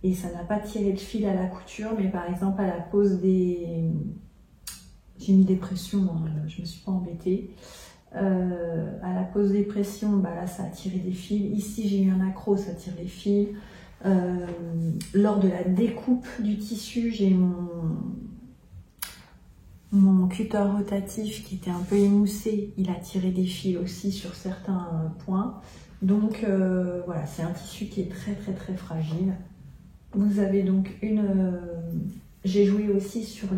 Et ça n'a pas tiré le fil à la couture. Mais par exemple, à la pose des... J'ai mis des pressions, hein, je me suis pas embêtée. À la pose des pressions, bah là, ça a tiré des fils. Ici, j'ai eu un accro, ça tire les fils. Lors de la découpe du tissu, j'ai mon cutter rotatif qui était un peu émoussé, il a tiré des fils aussi sur certains points. Donc voilà, c'est un tissu qui est très très très fragile. Vous avez donc une... j'ai joué aussi sur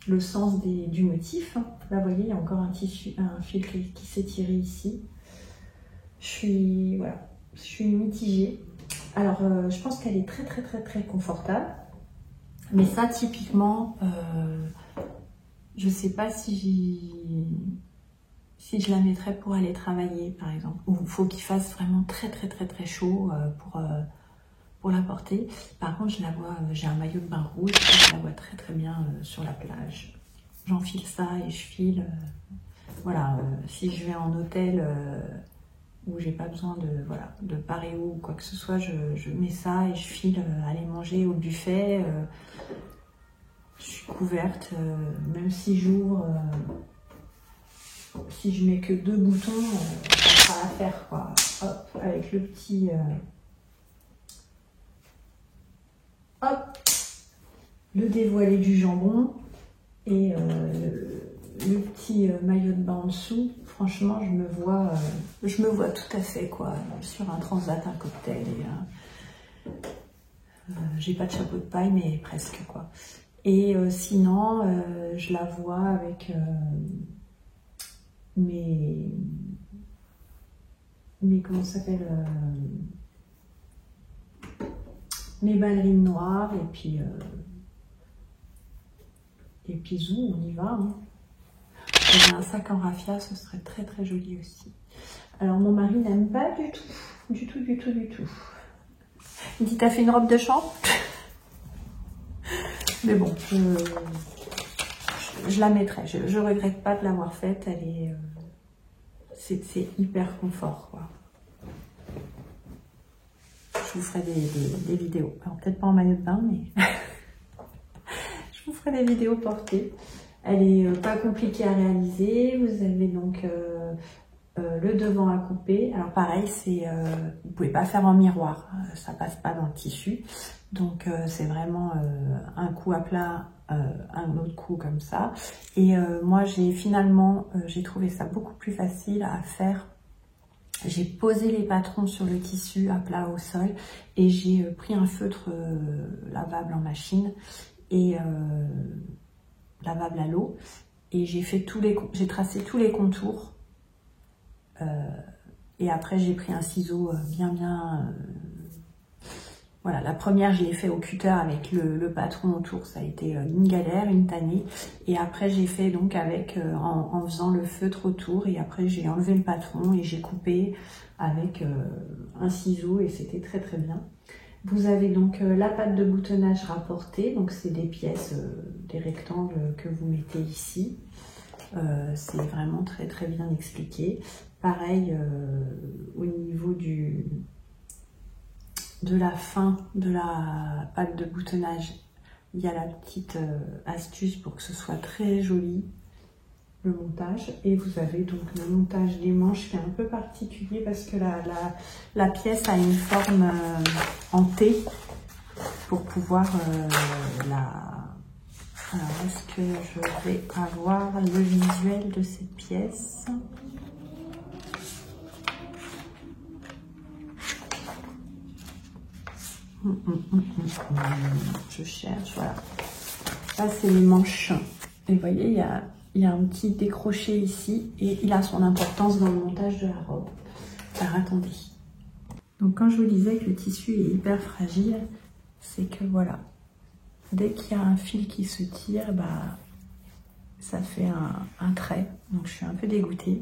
le sens du motif. Là vous voyez, il y a encore un tissu, un fil qui s'est tiré ici. Je suis mitigée. Alors je pense qu'elle est très très très très confortable. Mais ça typiquement... je sais pas si je la mettrais pour aller travailler, par exemple. Ou il faut qu'il fasse vraiment très très très très chaud pour la porter. Par contre, je la vois, j'ai un maillot de bain rouge, je la vois très très bien sur la plage. J'enfile ça et je file. Voilà, si je vais en hôtel où j'ai pas besoin de paréo ou quoi que ce soit, je mets ça et je file aller manger au buffet. Je suis couverte, même si j'ouvre, si je mets que 2 boutons, ça fera l'affaire quoi. Hop, avec le petit, hop, le dévoilé du jambon et le petit maillot de bain en dessous. Franchement, je me vois tout à fait quoi, sur un transat, un cocktail. J'ai pas de chapeau de paille, mais presque quoi. Et sinon, je la vois avec mes comment ça s'appelle, mes ballerines noires et puis zou, on y va. Hein. J'ai un sac en raffia, ce serait très très joli aussi. Alors mon mari n'aime pas du tout. Il dit, t'as fait une robe de chambre? Mais bon, je la mettrai. Je regrette pas de l'avoir faite. Elle est, c'est hyper confort, quoi. Je vous ferai des vidéos. Alors peut-être pas en maillot de bain, mais je vous ferai des vidéos portées. Elle est pas compliquée à réaliser. Vous avez donc le devant à couper. Alors pareil, vous pouvez pas faire en miroir. Ça passe pas dans le tissu. Donc c'est vraiment un coup à plat, un autre coup comme ça. Et moi j'ai trouvé ça beaucoup plus facile à faire. J'ai posé les patrons sur le tissu à plat au sol et j'ai pris un feutre lavable en machine et lavable à l'eau et j'ai tracé tous les contours et après j'ai pris un ciseau bien voilà, la première, je l'ai fait au cutter avec le patron autour. Ça a été une galère, une tannée. Et après, j'ai fait donc avec en faisant le feutre autour. Et après, j'ai enlevé le patron et j'ai coupé avec un ciseau. Et c'était très très bien. Vous avez donc la patte de boutonnage rapportée. Donc, c'est des pièces, des rectangles que vous mettez ici. C'est vraiment très très bien expliqué. Pareil, au niveau de la fin de la patte de boutonnage, il y a la petite astuce pour que ce soit très joli, le montage. Et vous avez donc le montage des manches qui est un peu particulier parce que la pièce a une forme en T pour pouvoir Alors, est-ce que je vais avoir le visuel de cette pièce ? Je cherche, voilà. Ça, c'est les manches. Et vous voyez, il y a un petit décroché ici et il a son importance dans le montage de la robe. Alors, attendez. Donc, quand je vous disais que le tissu est hyper fragile, c'est que voilà, dès qu'il y a un fil qui se tire, bah, ça fait un trait. Donc, je suis un peu dégoûtée.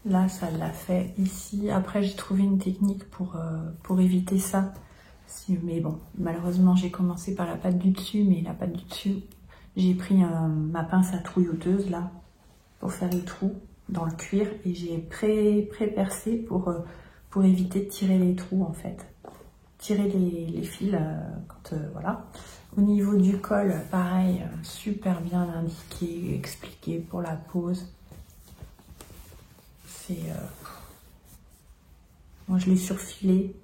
Là, ça l'a fait ici. Après, j'ai trouvé une technique pour éviter ça. Mais bon, malheureusement, j'ai commencé par la patte du dessus, mais la patte du dessus, j'ai pris ma pince à trouilloteuse, là, pour faire les trous dans le cuir, et j'ai pré-percé pour éviter de tirer les trous, en fait. Tirer les fils, voilà. Au niveau du col, pareil, super bien indiqué, expliqué pour la pose. C'est... Moi, je l'ai surfilé.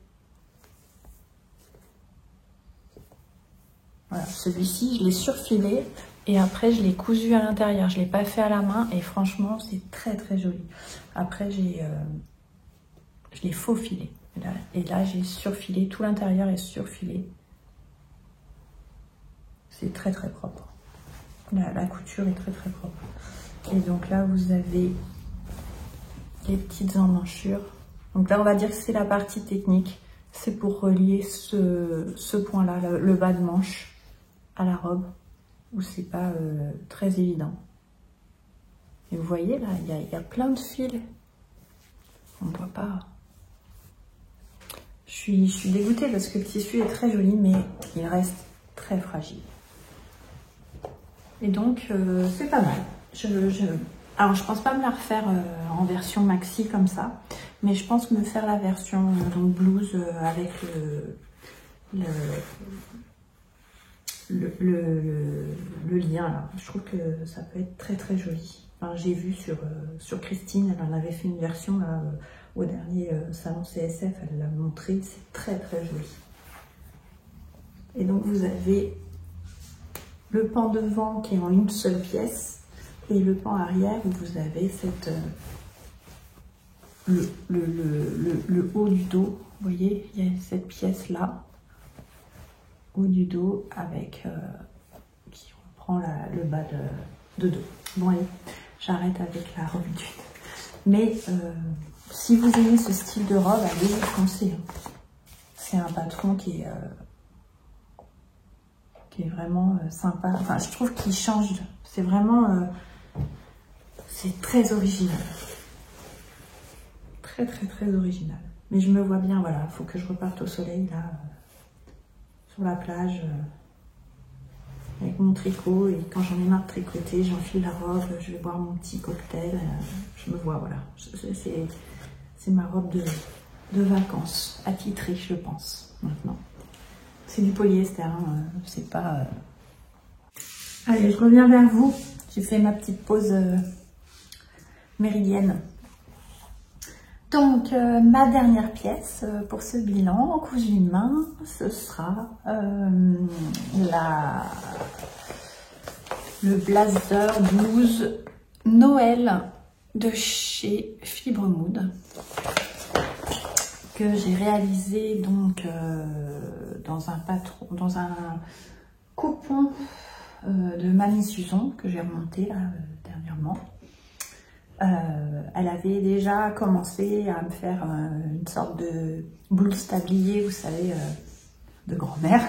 Voilà, celui-ci, je l'ai surfilé et après, je l'ai cousu à l'intérieur. Je ne l'ai pas fait à la main et franchement, c'est très, très joli. Après, je l'ai faufilé. Et là, j'ai surfilé. Tout l'intérieur est surfilé. C'est très, très propre. La couture est très, très propre. Et donc là, vous avez les petites emmanchures. Donc là, on va dire que c'est la partie technique. C'est pour relier ce point-là, le bas de manche, à la robe, où c'est pas très évident. Et vous voyez, là, il y a plein de fils. On ne voit pas. Je suis dégoûtée parce que le tissu est très joli, mais il reste très fragile. Et donc, c'est pas mal. Alors, je pense pas me la refaire en version maxi comme ça, mais je pense me faire la version donc blouse avec le lien là. Je trouve que ça peut être très très joli. Enfin, j'ai vu sur Christine, elle en avait fait une version là, au dernier salon CSF, elle l'a montré, c'est très très joli. Et donc vous avez le pan devant qui est en une seule pièce et le pan arrière où vous avez cette le haut du dos. Vous voyez, il y a cette pièce là, haut du dos avec qui reprend le bas de dos. Bon allez, j'arrête avec la robe d'une. Mais si vous aimez ce style de robe, allez foncez. C'est un patron qui est vraiment sympa. Enfin, je trouve qu'il change. C'est vraiment... c'est très original. Très, très, très original. Mais je me vois bien, voilà. Il faut que je reparte au soleil, là, sur la plage, avec mon tricot. Et quand j'en ai marre de tricoter, j'enfile la robe, je vais boire mon petit cocktail. Je me vois, voilà. C'est ma robe de vacances, attitrée, je pense, maintenant. C'est du polyester, hein, c'est pas... Allez, je reviens vers vous. J'ai fait ma petite pause méridienne. Donc, ma dernière pièce pour ce bilan en cousu main, ce sera le blazer blouse Noël de chez Fibre Mood, que j'ai réalisé donc dans un coupon de Mamie Suzon que j'ai remonté là, dernièrement. Elle avait déjà commencé à me faire une sorte de blouse tablier, vous savez, de grand-mère.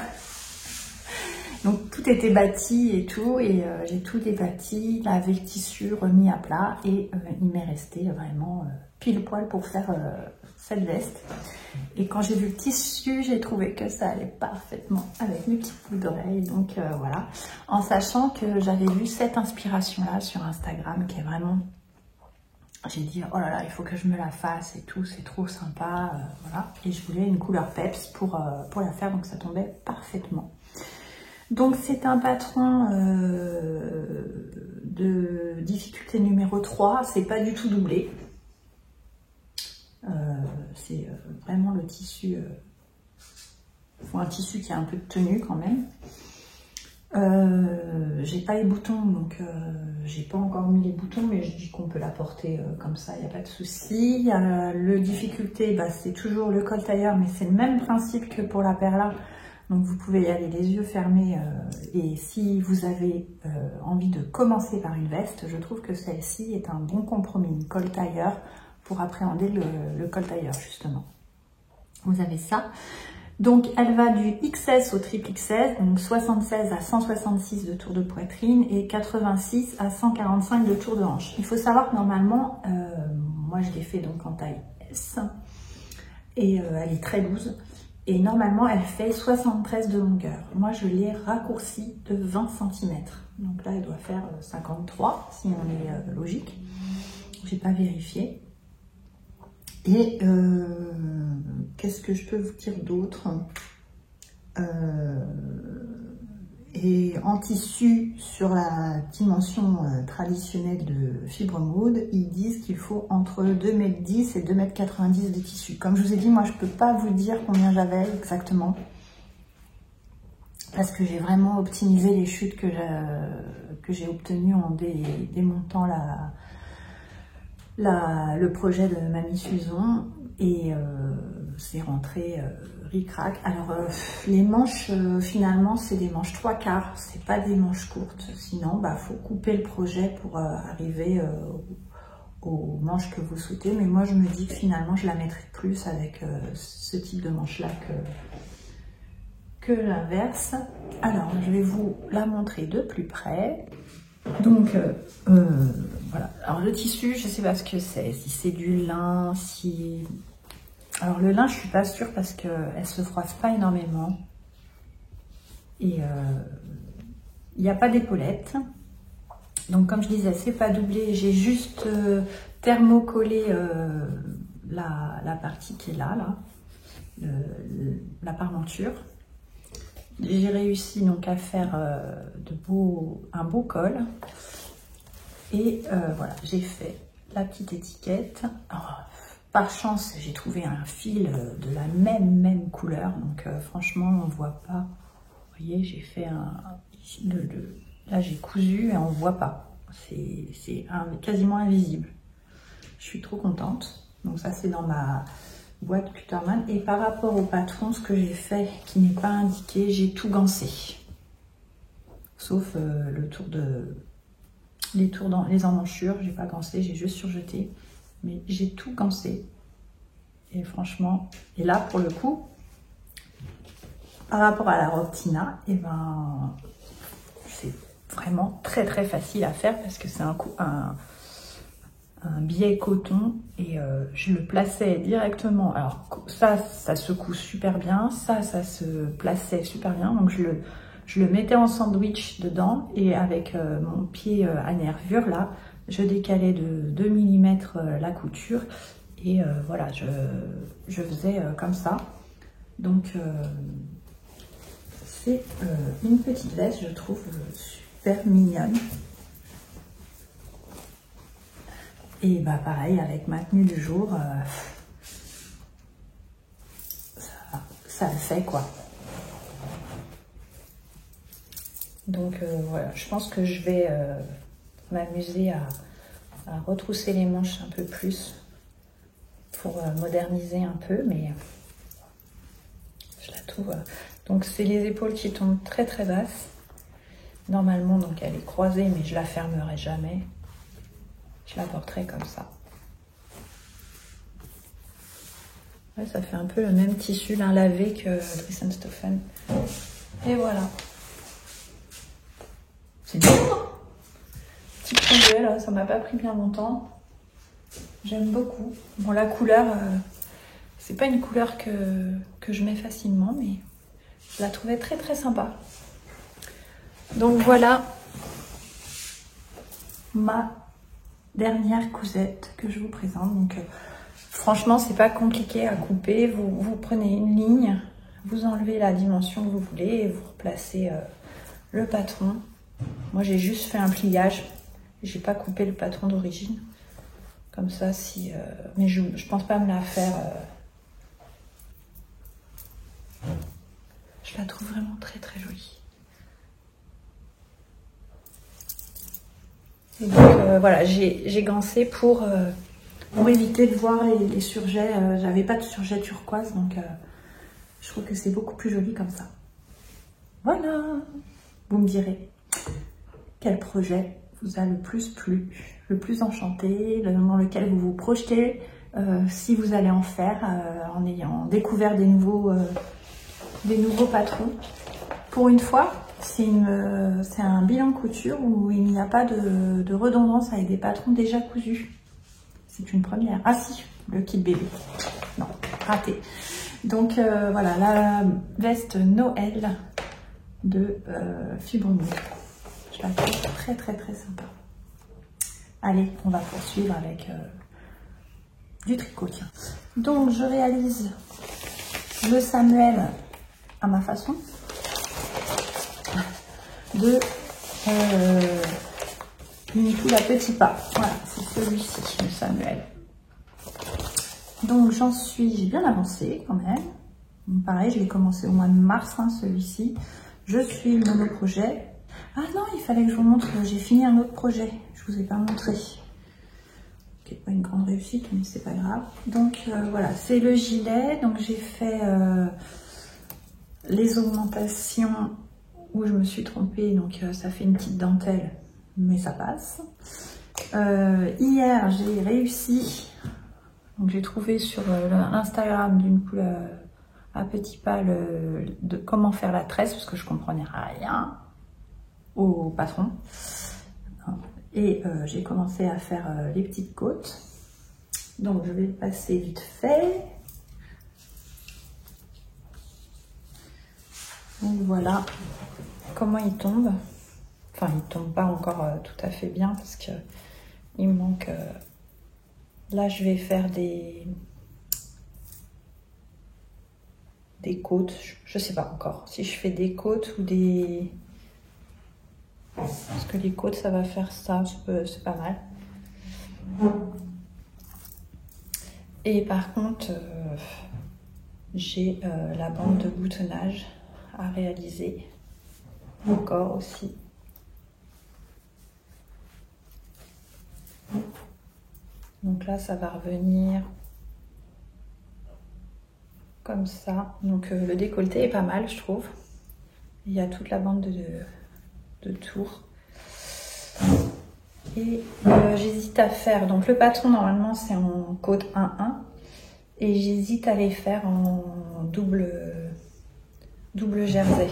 Donc tout était bâti et tout, et j'ai tout débâti, lavé le tissu, remis à plat, et il m'est resté vraiment pile poil pour faire cette veste. Et quand j'ai vu le tissu, j'ai trouvé que ça allait parfaitement avec mes petits boucles d'oreilles. Donc voilà, en sachant que j'avais vu cette inspiration-là sur Instagram, qui est vraiment... J'ai dit, oh là là, il faut que je me la fasse et tout, c'est trop sympa, voilà. Et je voulais une couleur peps pour la faire, donc ça tombait parfaitement. Donc c'est un patron de difficulté numéro 3, c'est pas du tout doublé. C'est vraiment le tissu, faut un tissu qui a un peu de tenue quand même. J'ai pas les boutons, donc j'ai pas encore mis les boutons, mais je dis qu'on peut la porter comme ça, il n'y a pas de souci. Le difficulté, bah, c'est toujours le col tailleur, mais c'est le même principe que pour la perla. Donc vous pouvez y aller les yeux fermés, et si vous avez envie de commencer par une veste, je trouve que celle-ci est un bon compromis, une col tailleur, pour appréhender le col tailleur justement. Vous avez ça. Donc elle va du XS au triple XS, donc 76 à 166 de tour de poitrine et 86 à 145 de tour de hanche. Il faut savoir que normalement, moi je l'ai fait donc en taille S, et elle est très loose. Et normalement, elle fait 73 de longueur. Moi, je l'ai raccourcie de 20 cm. Donc là, elle doit faire 53, si on est logique. J'ai pas vérifié. Et qu'est-ce que je peux vous dire d'autre? Et en tissu, sur la dimension traditionnelle de Fibre Mode, ils disent qu'il faut entre 2,10 m et 2,90 m de tissu. Comme je vous ai dit, moi je peux pas vous dire combien j'avais exactement, parce que j'ai vraiment optimisé les chutes que j'ai obtenues en démontant le projet de Mamie Suzon, et c'est rentré ric-rac. Alors les manches, finalement c'est des manches 3/4, c'est pas des manches courtes, sinon bah faut couper le projet pour arriver aux manches que vous souhaitez. Mais moi je me dis que finalement je la mettrai plus avec ce type de manche là que l'inverse. Alors je vais vous la montrer de plus près. Donc voilà, alors le tissu, je sais pas ce que c'est, si c'est du lin, si... Alors le lin, je suis pas sûre parce qu'elle se froisse pas énormément. Et il n'y a pas d'épaulette. Donc comme je disais, c'est pas doublé, j'ai juste thermocollé la partie qui est là, la parmenture. J'ai réussi donc à faire un beau col. Et voilà, j'ai fait la petite étiquette. Alors, par chance, j'ai trouvé un fil de la même couleur. Donc franchement, on voit pas. Vous voyez, j'ai fait là, j'ai cousu et on voit pas. C'est quasiment invisible. Je suis trop contente. Donc ça, c'est dans ma boîte Cutterman. Et par rapport au patron, ce que j'ai fait, qui n'est pas indiqué, j'ai tout gancé. Sauf les emmanchures, j'ai pas gancé, j'ai juste surjeté. Mais j'ai tout gancé. Et franchement, et là, pour le coup, par rapport à la robe Tina, et ben, c'est vraiment très facile à faire parce que c'est un biais coton, et je le plaçais directement. Alors ça se coud super bien, ça se plaçait super bien, donc je le mettais en sandwich dedans, et avec mon pied à nervure là, je décalais de 2 mm la couture, et voilà, je faisais comme ça. Donc c'est une petite veste, je trouve super mignonne. Et bah pareil, avec ma tenue du jour, ça le fait quoi. Donc voilà, je pense que je vais m'amuser à retrousser les manches un peu plus pour moderniser un peu, mais je la trouve... donc c'est les épaules qui tombent très basses. Normalement, donc elle est croisée, mais je la fermerai jamais. Je la porterai comme ça. Ouais, ça fait un peu le même tissu lin lavé que Dries & Stoffen. Et voilà. C'est bien, hein? Petit projet, là, ça m'a pas pris bien longtemps. J'aime beaucoup. Bon, la couleur, c'est pas une couleur que je mets facilement, mais je la trouvais très sympa. Donc voilà ma dernière cousette que je vous présente. Donc franchement, c'est pas compliqué à couper. Vous prenez une ligne, vous enlevez la dimension que vous voulez et vous replacez le patron. Moi, j'ai juste fait un pliage. J'ai pas coupé le patron d'origine. Comme ça, si... mais je pense pas me la faire... Je la trouve vraiment très jolie. Et donc voilà, j'ai gancé pour éviter de voir les surjets. J'avais pas de surjet turquoise, donc je trouve que c'est beaucoup plus joli comme ça. Voilà, vous me direz quel projet vous a le plus plu, le plus enchanté, dans lequel vous vous projetez, si vous allez en faire en ayant découvert des nouveaux patrons. Pour une fois, c'est un bilan couture où il n'y a pas de redondance avec des patrons déjà cousus. C'est une première. Ah si, le kit bébé. Non, raté. Donc voilà, la veste Noël de Fibre Mou. Je la trouve très très très sympa. Allez, on va poursuivre avec du tricot, tiens. Donc je réalise le Samuel à ma façon de Unicool à petits pas. Voilà, c'est celui-ci, le Samuel. Donc j'ai bien avancé quand même. Donc, pareil, je l'ai commencé au mois de mars, hein, celui-ci. Je suis le monoprojet. Ah non, il fallait que je vous montre, j'ai fini un autre projet. Je vous ai pas montré. Qui n'est pas une grande réussite, mais c'est pas grave. Donc voilà, c'est le gilet. Donc j'ai fait les augmentations où je me suis trompée. Donc ça fait une petite dentelle, mais ça passe. Hier, j'ai réussi. Donc j'ai trouvé sur l'Instagram d'une couleur à petits pas de comment faire la tresse, parce que je comprenais rien au patron. Et j'ai commencé à faire les petites côtes. Donc je vais le passer vite fait. Donc voilà comment il tombe. Enfin, il tombe pas encore tout à fait bien parce que il me manque. Là, je vais faire des côtes. Je sais pas encore si je fais des côtes ou des. Parce que les côtes, ça va faire ça, c'est pas mal. Et par contre, j'ai la bande de boutonnage à réaliser encore aussi. Donc là, ça va revenir comme ça. Donc le décolleté est pas mal, je trouve. Il y a toute la bande de tours. Et j'hésite à faire, donc le patron normalement c'est en côte 1-1 et j'hésite à les faire en double jersey.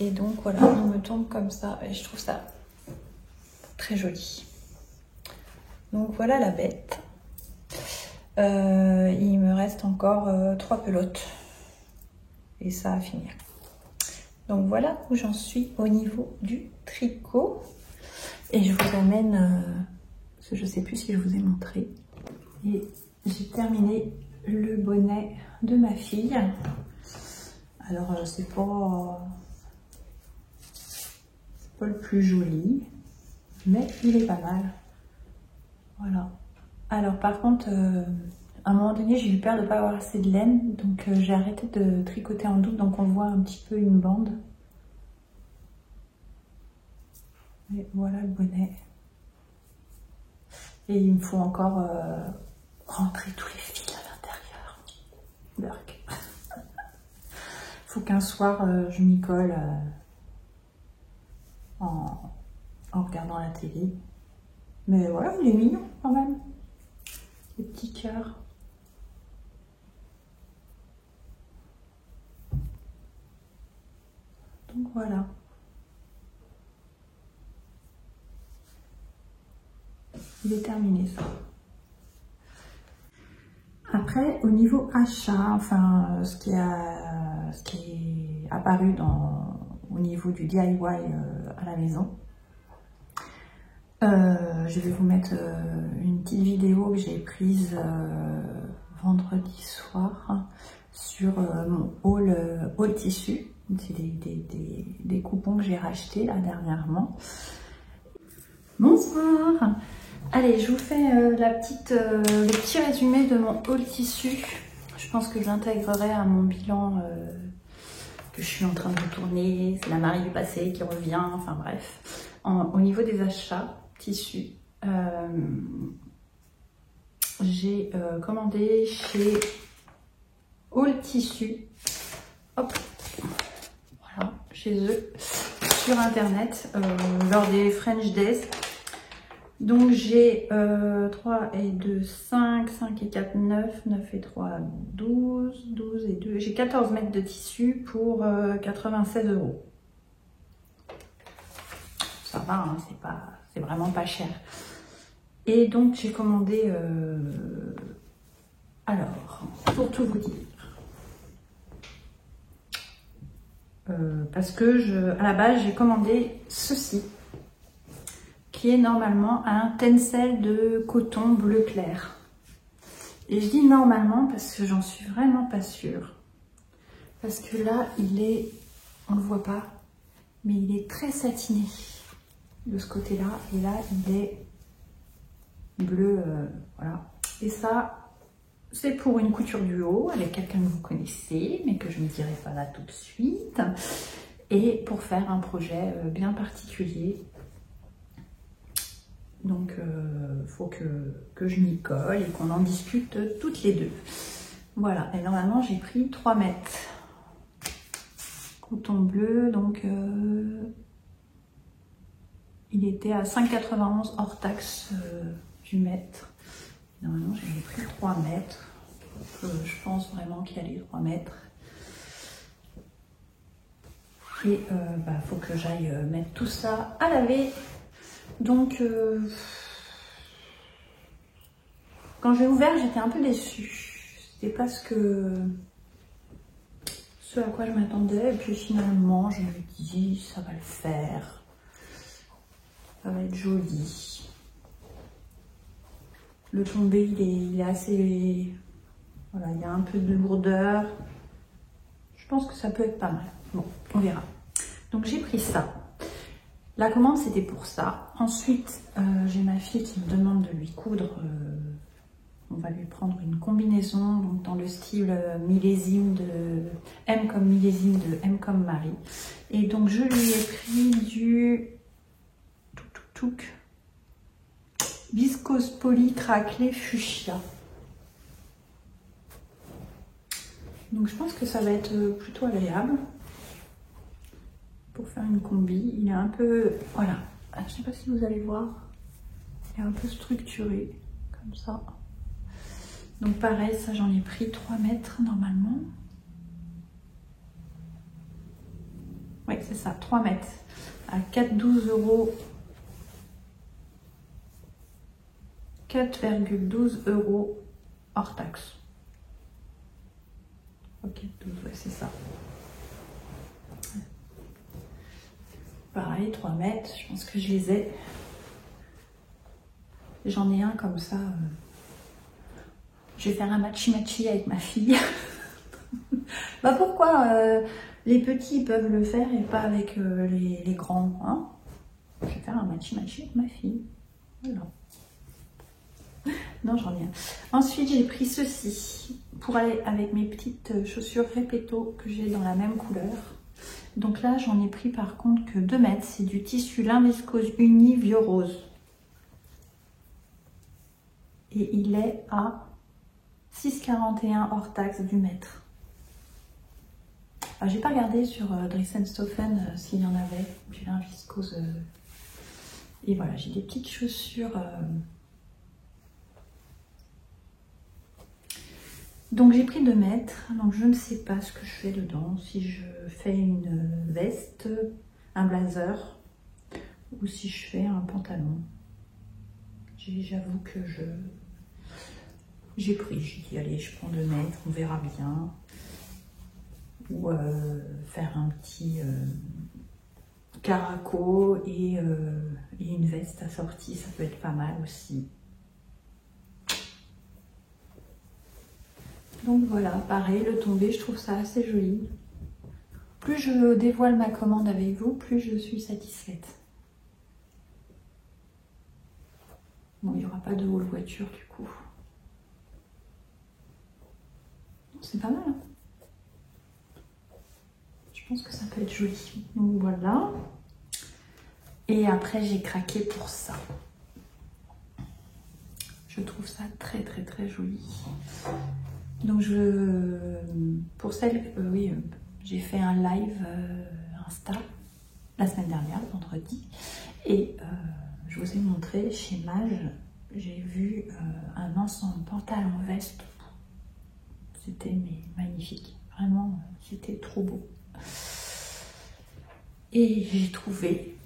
Et donc voilà, il me tombe comme ça et je trouve ça très joli. Donc voilà la bête. Il me reste encore 3 pelotes et ça à finir. Donc voilà où j'en suis au niveau du tricot. Et je vous amène, parce que je ne sais plus si je vous ai montré. Et j'ai terminé le bonnet de ma fille. Alors c'est pas le plus joli, mais il est pas mal. Voilà. Alors par contre, à un moment donné, j'ai eu peur de ne pas avoir assez de laine. Donc j'ai arrêté de tricoter en double. Donc on voit un petit peu une bande. Et voilà le bonnet. Et il me faut encore rentrer tous les fils à l'intérieur. Burk. Il faut qu'un soir je m'y colle en regardant la télé. Mais voilà, il est mignon quand même. Les petits cœurs. Donc voilà. Il est terminé ça. Après, au niveau achat, enfin ce qui est apparu au niveau du DIY à la maison, je vais vous mettre une petite vidéo que j'ai prise vendredi soir sur mon haul tissu. C'est des coupons que j'ai rachetés là dernièrement. Bonsoir. Allez, je vous fais le petit résumé de mon haul tissu. Je pense que j'intégrerai à mon bilan que je suis en train de retourner. C'est la Marie du passé qui revient, enfin bref. Au niveau des achats, tissu. J'ai commandé chez All Tissu. Hop, voilà, chez eux, sur internet, lors des French Days. Donc j'ai 3 et 2, 5, 5 et 4, 9, 9 et 3, 12, 12 et 2. J'ai 14 mètres de tissu pour 96 €. Ça va, hein, c'est vraiment pas cher. Et donc j'ai commandé, alors, pour tout vous dire, parce que à la base j'ai commandé ceci, qui est normalement un tencel de coton bleu clair. Et je dis normalement parce que j'en suis vraiment pas sûre. Parce que là, on le voit pas, mais il est très satiné de ce côté-là. Et là, il est bleu, voilà. Et ça, c'est pour une couture du haut avec quelqu'un que vous connaissez, mais que je ne dirai pas là tout de suite. Et pour faire un projet bien particulier. Donc, faut que je m'y colle et qu'on en discute toutes les deux. Voilà, et normalement j'ai pris 3 mètres. Coton bleu, donc il était à 5,91 hors taxe du mètre. Normalement j'avais pris 3 mètres. Je pense vraiment qu'il y a les 3 mètres. Et faut que j'aille mettre tout ça à laver. Donc, quand j'ai ouvert, j'étais un peu déçue. C'était pas ce à quoi je m'attendais. Et puis finalement, je me dis, ça va le faire. Ça va être joli. Le tombé, il est assez... Voilà, il y a un peu de lourdeur. Je pense que ça peut être pas mal. Bon, on verra. Donc j'ai pris ça. La commande, c'était pour ça. Ensuite, j'ai ma fille qui me demande de lui coudre. On va lui prendre une combinaison donc dans le style millésime de M comme millésime de M comme Marie. Et donc, je lui ai pris du viscose poly craquelé fuchsia. Donc, je pense que ça va être plutôt agréable. Pour faire une combi, il est un peu, voilà, je ne sais pas si vous allez voir, il est un peu structuré, comme ça. Donc pareil, ça j'en ai pris 3 mètres normalement. Oui, c'est ça, 3 mètres, à 4,12 €, 4,12 € hors taxe. Ok, 12, ouais, c'est ça. Pareil, 3 mètres, je pense que je les ai. J'en ai un comme ça. Je vais faire un matchy-matchy avec ma fille. Bah pourquoi les petits peuvent le faire et pas avec les grands, hein? Je vais faire un matchy-matchy avec ma fille. Voilà. Non, j'en ai un. Ensuite, j'ai pris ceci pour aller avec mes petites chaussures Repetto que j'ai dans la même couleur. Donc là, j'en ai pris par contre que 2 mètres. C'est du tissu lin viscose uni vieux rose. Et il est à 6,41 hors taxe du mètre. J'ai pas regardé sur Dries & Stophen s'il y en avait du lin viscose. Et voilà, j'ai des petites chaussures. Donc j'ai pris 2 mètres. Donc je ne sais pas ce que je fais dedans. Si je fais une veste, un blazer, ou si je fais un pantalon. J'avoue que j'ai dit allez, je prends 2 mètres, on verra bien. Ou faire un petit caraco et une veste assortie, ça peut être pas mal aussi. Donc voilà, pareil, le tombé, je trouve ça assez joli. Plus je dévoile ma commande avec vous, plus je suis satisfaite. Bon, il n'y aura pas de haul voiture du coup. C'est pas mal, hein? Je pense que ça peut être joli. Donc voilà. Et après, j'ai craqué pour ça. Je trouve ça très très très joli. Donc pour celle, oui, j'ai fait un live Insta la semaine dernière, vendredi, et je vous ai montré chez Mage, j'ai vu un ensemble pantalon-veste. C'était magnifique, vraiment, c'était trop beau. Et j'ai trouvé,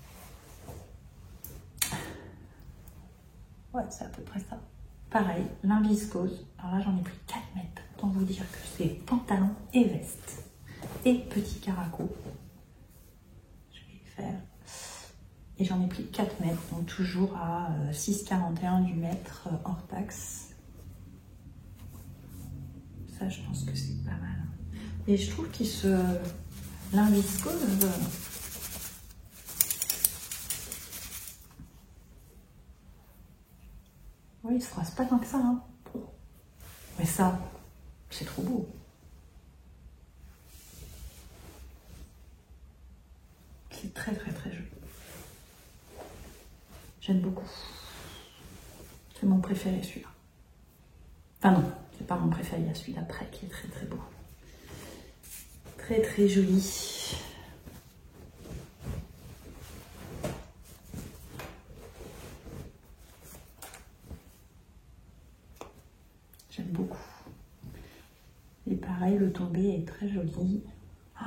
ouais, c'est à peu près ça. Pareil, lin viscose. Alors là, j'en ai pris 4 mètres. Autant vous dire que c'est pantalon et veste. Et petit caraco. Je vais faire. Et j'en ai pris 4 mètres, donc toujours à 6,41 du mètre hors taxe. Ça, je pense que c'est pas mal. Et je trouve qu'il se... lin viscose... oui, il se froisse pas tant que ça, hein. Mais ça, c'est trop beau. C'est très très très joli. J'aime beaucoup. C'est mon préféré celui-là. Enfin non, c'est pas mon préféré, il y a celui d'après qui est très très beau. Très très joli. J'aime beaucoup. Et pareil, le tombé est très joli. Oh.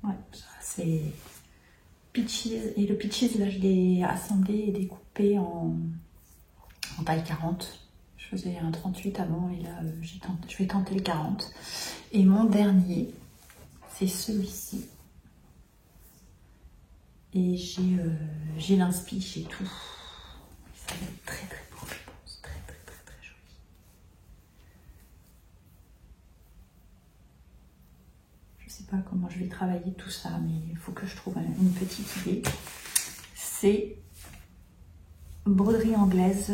Ouais, ça c'est Peaches. Et le Peaches, là, je l'ai assemblé et découpé en taille 40. Je faisais un 38 avant et là, je vais tenter le 40. Et mon dernier, c'est celui-ci. Et j'ai l'inspi chez tout. Ça va être très très beau, je pense. Très très très très joli. Je sais pas comment je vais travailler tout ça, mais il faut que je trouve une petite idée. C'est broderie anglaise,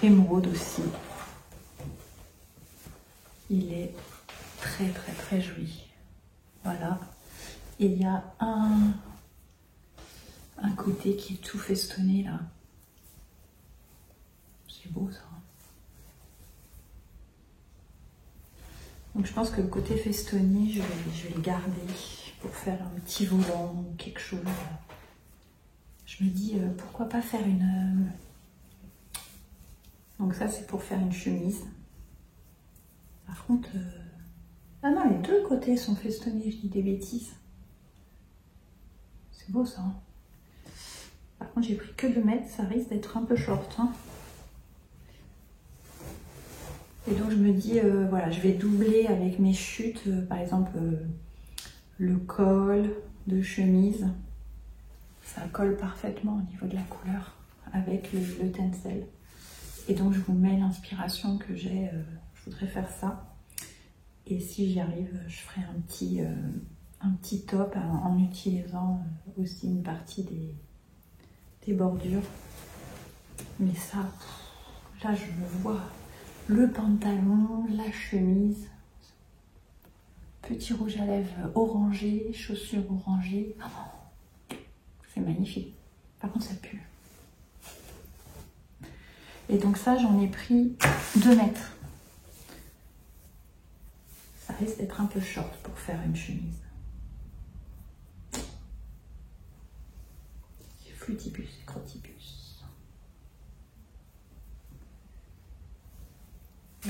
émeraude aussi. Il est très très très joli. Voilà. Et il y a un côté qui est tout festonné là. C'est beau ça. Donc je pense que le côté festonné, je vais le garder pour faire un petit volant ou quelque chose. Je me dis pourquoi pas faire une... Donc ça c'est pour faire une chemise. Par contre... Ah non, les deux côtés sont festonnés, je dis des bêtises. C'est beau ça. Hein. Par contre j'ai pris que 2 mètres, ça risque d'être un peu short. Hein. Et donc je me dis, voilà, je vais doubler avec mes chutes, par exemple le col de chemise. Ça colle parfaitement au niveau de la couleur avec le tencel. Et donc je vous mets l'inspiration que j'ai, je voudrais faire ça. Et si j'y arrive, je ferai un petit top en utilisant aussi une partie des bordures. Mais ça, là je me vois le pantalon, la chemise, petit rouge à lèvres orangé, chaussures orangées. Oh, c'est magnifique. Par contre ça pue. Et donc ça j'en ai pris 2 mètres. Ça risque d'être un peu short pour faire une chemise. C'est flutibus et crotibus.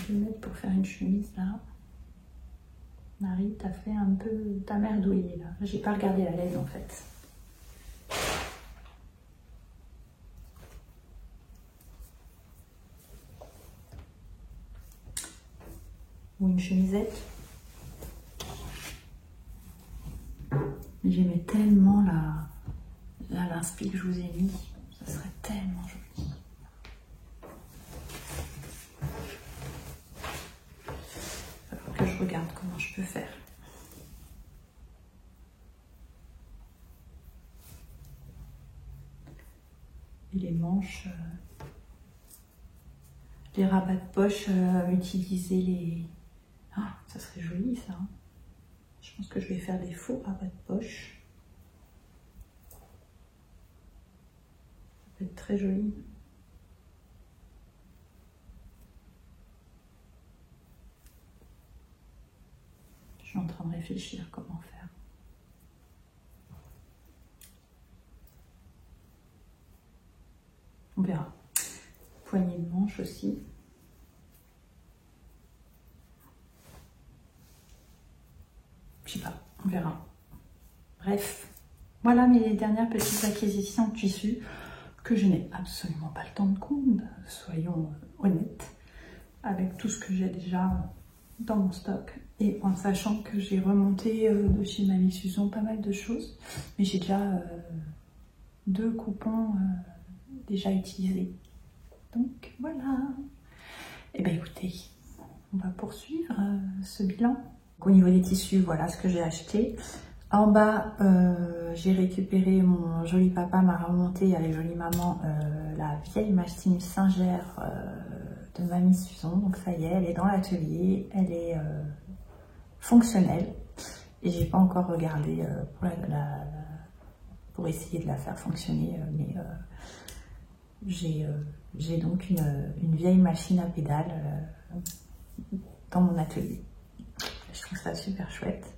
2 mètres pour faire une chemise là. Marie, t'as fait un peu... T'as merdouillé là. J'ai pas regardé la laine en fait. Ou une chemisette. J'aimais tellement l'inspi que je vous ai mis. Ça serait tellement joli. Alors que je regarde comment je peux faire. Et les manches, les rabats de poche, utiliser les... Ah, ça serait joli ça. Hein. Je pense que je vais faire des faux rabats de poche. Ça peut être très joli. Je suis en train de réfléchir comment faire. On verra. Poignée de manche aussi. Je sais pas, on verra. Bref, voilà mes dernières petites acquisitions de tissus que je n'ai absolument pas le temps de coudre, soyons honnêtes, avec tout ce que j'ai déjà dans mon stock et en sachant que j'ai remonté de chez Mamie Suzon pas mal de choses, mais j'ai déjà 2 coupons déjà utilisés. Donc voilà. Et bien écoutez, on va poursuivre ce bilan. Au niveau des tissus, voilà ce que j'ai acheté. En bas, j'ai récupéré, mon joli papa m'a remonté avec jolie maman la vieille machine Singer de Mamie Suzon. Donc ça y est, elle est dans l'atelier, elle est fonctionnelle. Et j'ai pas encore regardé pour essayer de la faire fonctionner, mais j'ai donc une vieille machine à pédales dans mon atelier. Je trouve ça super chouette.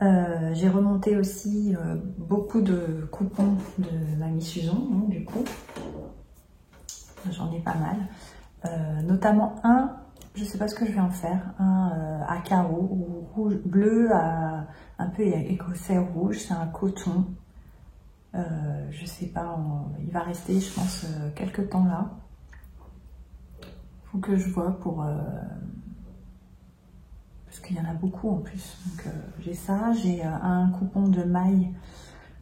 J'ai remonté aussi beaucoup de coupons de Mamie Suzon, hein, du coup. J'en ai pas mal. Notamment un, je sais pas ce que je vais en faire, un à carreaux, ou rouge, bleu, un peu écossais rouge, c'est un coton. Je sais pas, il va rester, je pense, quelques temps là. Faut que je vois pour... parce qu'il y en a beaucoup en plus. Donc j'ai ça, j'ai un coupon de maille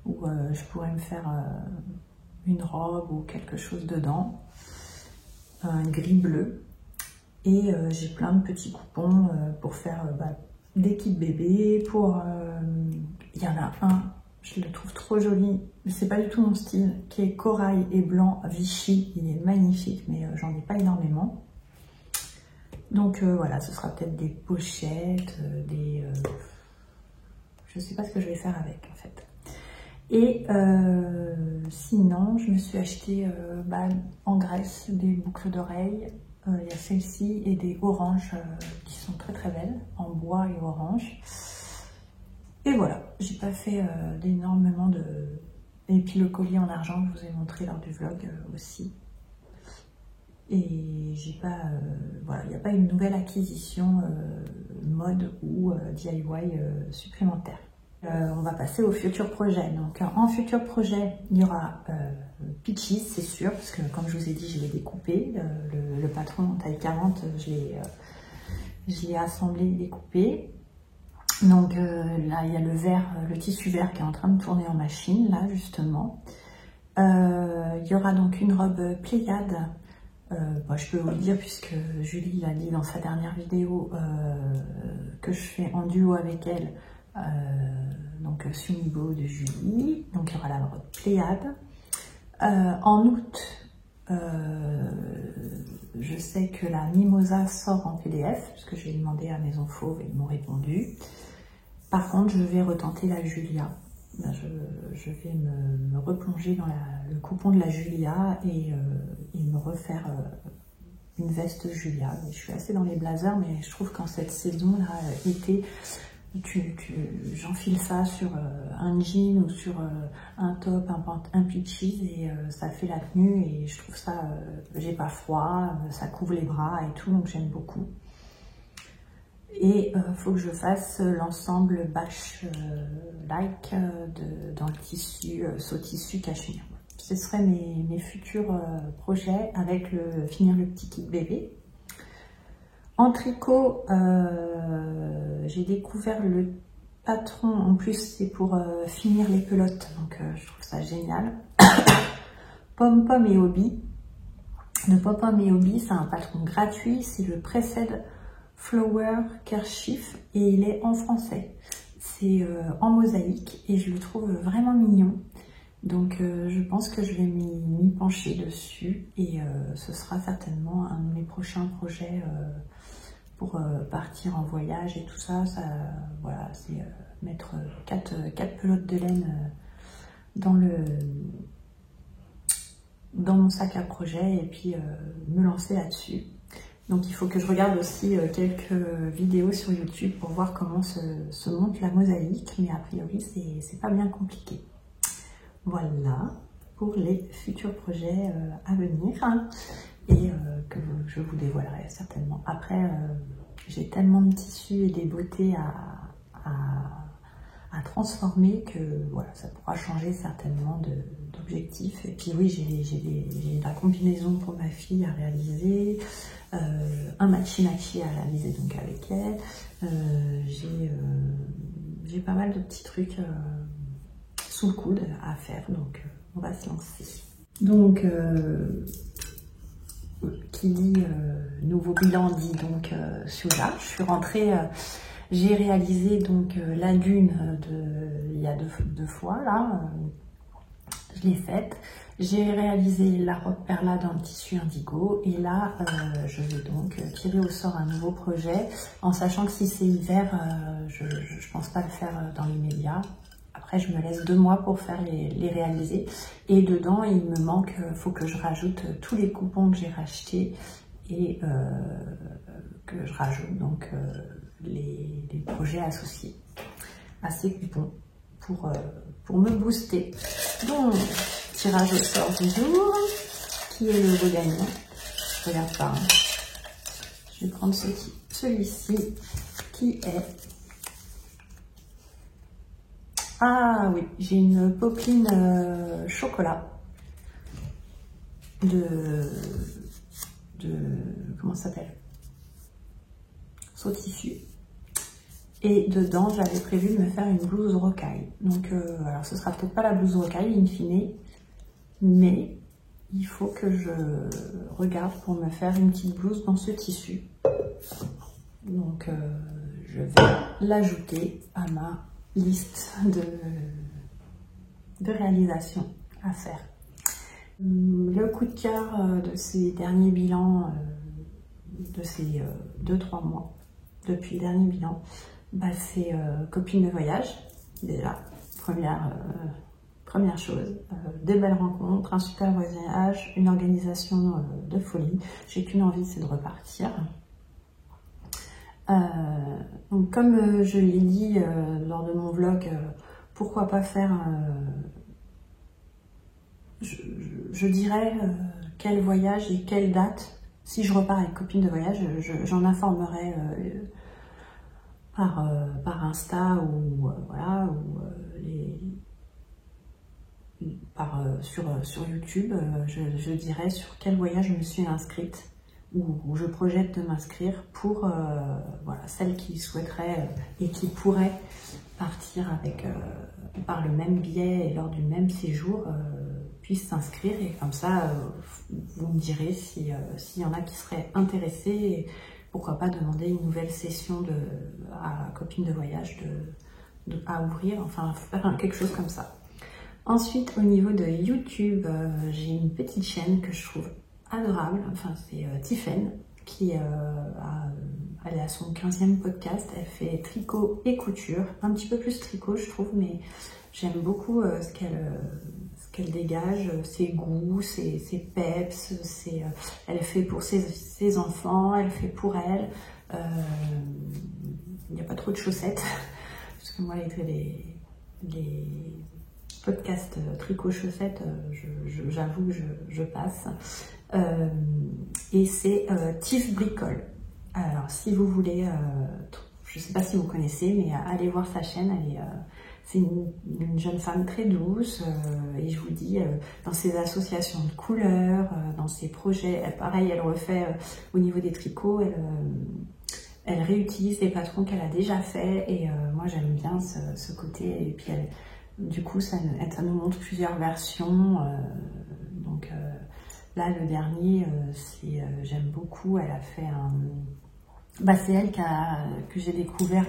où je pourrais me faire une robe ou quelque chose dedans, un gris bleu. Et j'ai plein de petits coupons pour faire des kits bébés. Il y en a un, je le trouve trop joli, mais c'est pas du tout mon style, qui est corail et blanc Vichy. Il est magnifique, mais j'en ai pas énormément. Donc voilà, ce sera peut-être des pochettes, je sais pas ce que je vais faire avec en fait. Et sinon, je me suis acheté en Grèce des boucles d'oreilles. Il y a celle-ci et des oranges qui sont très très belles, en bois et orange. Et voilà, j'ai pas fait énormément de... Et puis le collier en argent que je vous ai montré lors du vlog aussi. Et j'ai pas, voilà, il n'y a pas une nouvelle acquisition mode ou DIY supplémentaire. On va passer au futur projet. Donc en futur projet, il y aura Peaches, c'est sûr, parce que comme je vous ai dit, je l'ai découpé. Le patron en taille 40, je l'ai assemblé et découpé. Donc là, il y a le tissu vert qui est en train de tourner en machine, là justement. Il y aura donc une robe Pléiade. Je peux vous le dire puisque Julie l'a dit dans sa dernière vidéo que je fais en duo avec elle, donc Sunibo de Julie, donc il y aura la robe Pléiade. En août, je sais que la Mimosa sort en PDF, puisque j'ai demandé à Maison Fauve et ils m'ont répondu. Par contre, je vais retenter la Julia. Je vais me replonger dans le coupon de la Julia et me refaire une veste Julia. Je suis assez dans les blazers, mais je trouve qu'en cette saison-là, été, j'enfile ça sur un jean ou sur un top, un Peaches et ça fait la tenue et je trouve ça, j'ai pas froid, ça couvre les bras et tout, donc j'aime beaucoup. Et faut que je fasse l'ensemble Bash Like dans le tissu, tissu cachemire. Ce seraient mes futurs projets avec finir le petit kit bébé. En tricot, j'ai découvert le patron, en plus c'est pour finir les pelotes, donc je trouve ça génial. Pom Pom et Hobby. Le Pom Pom et Hobby, c'est un patron gratuit, c'est le Preset Flower Kerchief et il est en français. C'est en mosaïque et je le trouve vraiment mignon. Donc je pense que je vais m'y pencher dessus et ce sera certainement un de mes prochains projets pour partir en voyage et tout ça. Voilà, c'est mettre 4 pelotes de laine dans mon sac à projet et puis me lancer là-dessus. Donc il faut que je regarde aussi quelques vidéos sur YouTube pour voir comment se monte la mosaïque, mais a priori c'est pas bien compliqué. Voilà pour les futurs projets à venir et que je vous dévoilerai certainement. Après, j'ai tellement de tissus et des beautés à transformer que voilà, ça pourra changer certainement d'objectif. Et puis oui, j'ai de la combinaison pour ma fille à réaliser, un matchy-matchy à réaliser donc avec elle. J'ai pas mal de petits trucs sous le coude à faire, donc on va se lancer. Donc, qui dit nouveau bilan dit donc Suja. Je suis rentrée, j'ai réalisé donc la lune il y a deux fois là, je l'ai faite. J'ai réalisé la robe perlade en tissu indigo et là je vais donc tirer au sort un nouveau projet en sachant que si c'est hiver, je pense pas le faire dans l'immédiat. Après je me laisse 2 mois pour faire les réaliser et dedans il me manque, faut que je rajoute tous les coupons que j'ai rachetés et que je rajoute donc les projets associés à ces coupons pour me booster. Donc tirage au sort du jour, qui est le beau gagnant. Je regarde pas. Hein. Je vais prendre celui-ci, qui est... Ah oui, j'ai une popeline chocolat comment ça s'appelle? Sautissu. Et dedans, j'avais prévu de me faire une blouse rocaille. Donc, alors ce sera peut-être pas la blouse rocaille, in fine, mais il faut que je regarde pour me faire une petite blouse dans ce tissu. Donc, je vais l'ajouter à ma liste de réalisations à faire. Le coup de cœur de ces derniers bilans, de ces 2-3 mois, depuis le dernier bilan, bah, c'est copine de voyage, déjà, première chose, des belles rencontres, un super voyage, une organisation de folie. J'ai qu'une envie, c'est de repartir. Donc comme je l'ai dit lors de mon vlog, pourquoi pas faire, je dirais quel voyage et quelle date. Si je repars avec copine de voyage, j'en informerai par Insta ou voilà, ou sur YouTube, je dirais sur quel voyage je me suis inscrite ou je projette de m'inscrire pour voilà, celles qui souhaiteraient et qui pourraient partir avec, par le même biais et lors du même séjour puissent s'inscrire et comme ça vous me direz s'il y en a qui seraient intéressés et pourquoi pas demander une nouvelle session à copine de voyage à ouvrir, enfin faire quelque chose comme ça. Ensuite, au niveau de YouTube, j'ai une petite chaîne que je trouve adorable. Enfin, c'est Tiffen qui elle est à son 15e podcast. Elle fait tricot et couture, un petit peu plus tricot, je trouve, mais j'aime beaucoup ce qu'elle dégage, ses goûts, ses peps. Elle fait pour ses enfants, elle fait pour elle. Il n'y a pas trop de chaussettes parce que moi, les podcast tricot chaussettes, j'avoue que je passe. Et c'est Tif Bricole. Alors si vous voulez, je ne sais pas si vous connaissez, mais allez voir sa chaîne. C'est une jeune femme très douce et je vous dis, dans ses associations de couleurs, dans ses projets, pareil, elle refait au niveau des tricots, elle réutilise les patrons qu'elle a déjà fait et moi j'aime bien ce côté. Et puis du coup, ça nous montre plusieurs versions. Donc là, le dernier, j'aime beaucoup. Elle a fait un... Bah, c'est elle que j'ai découvert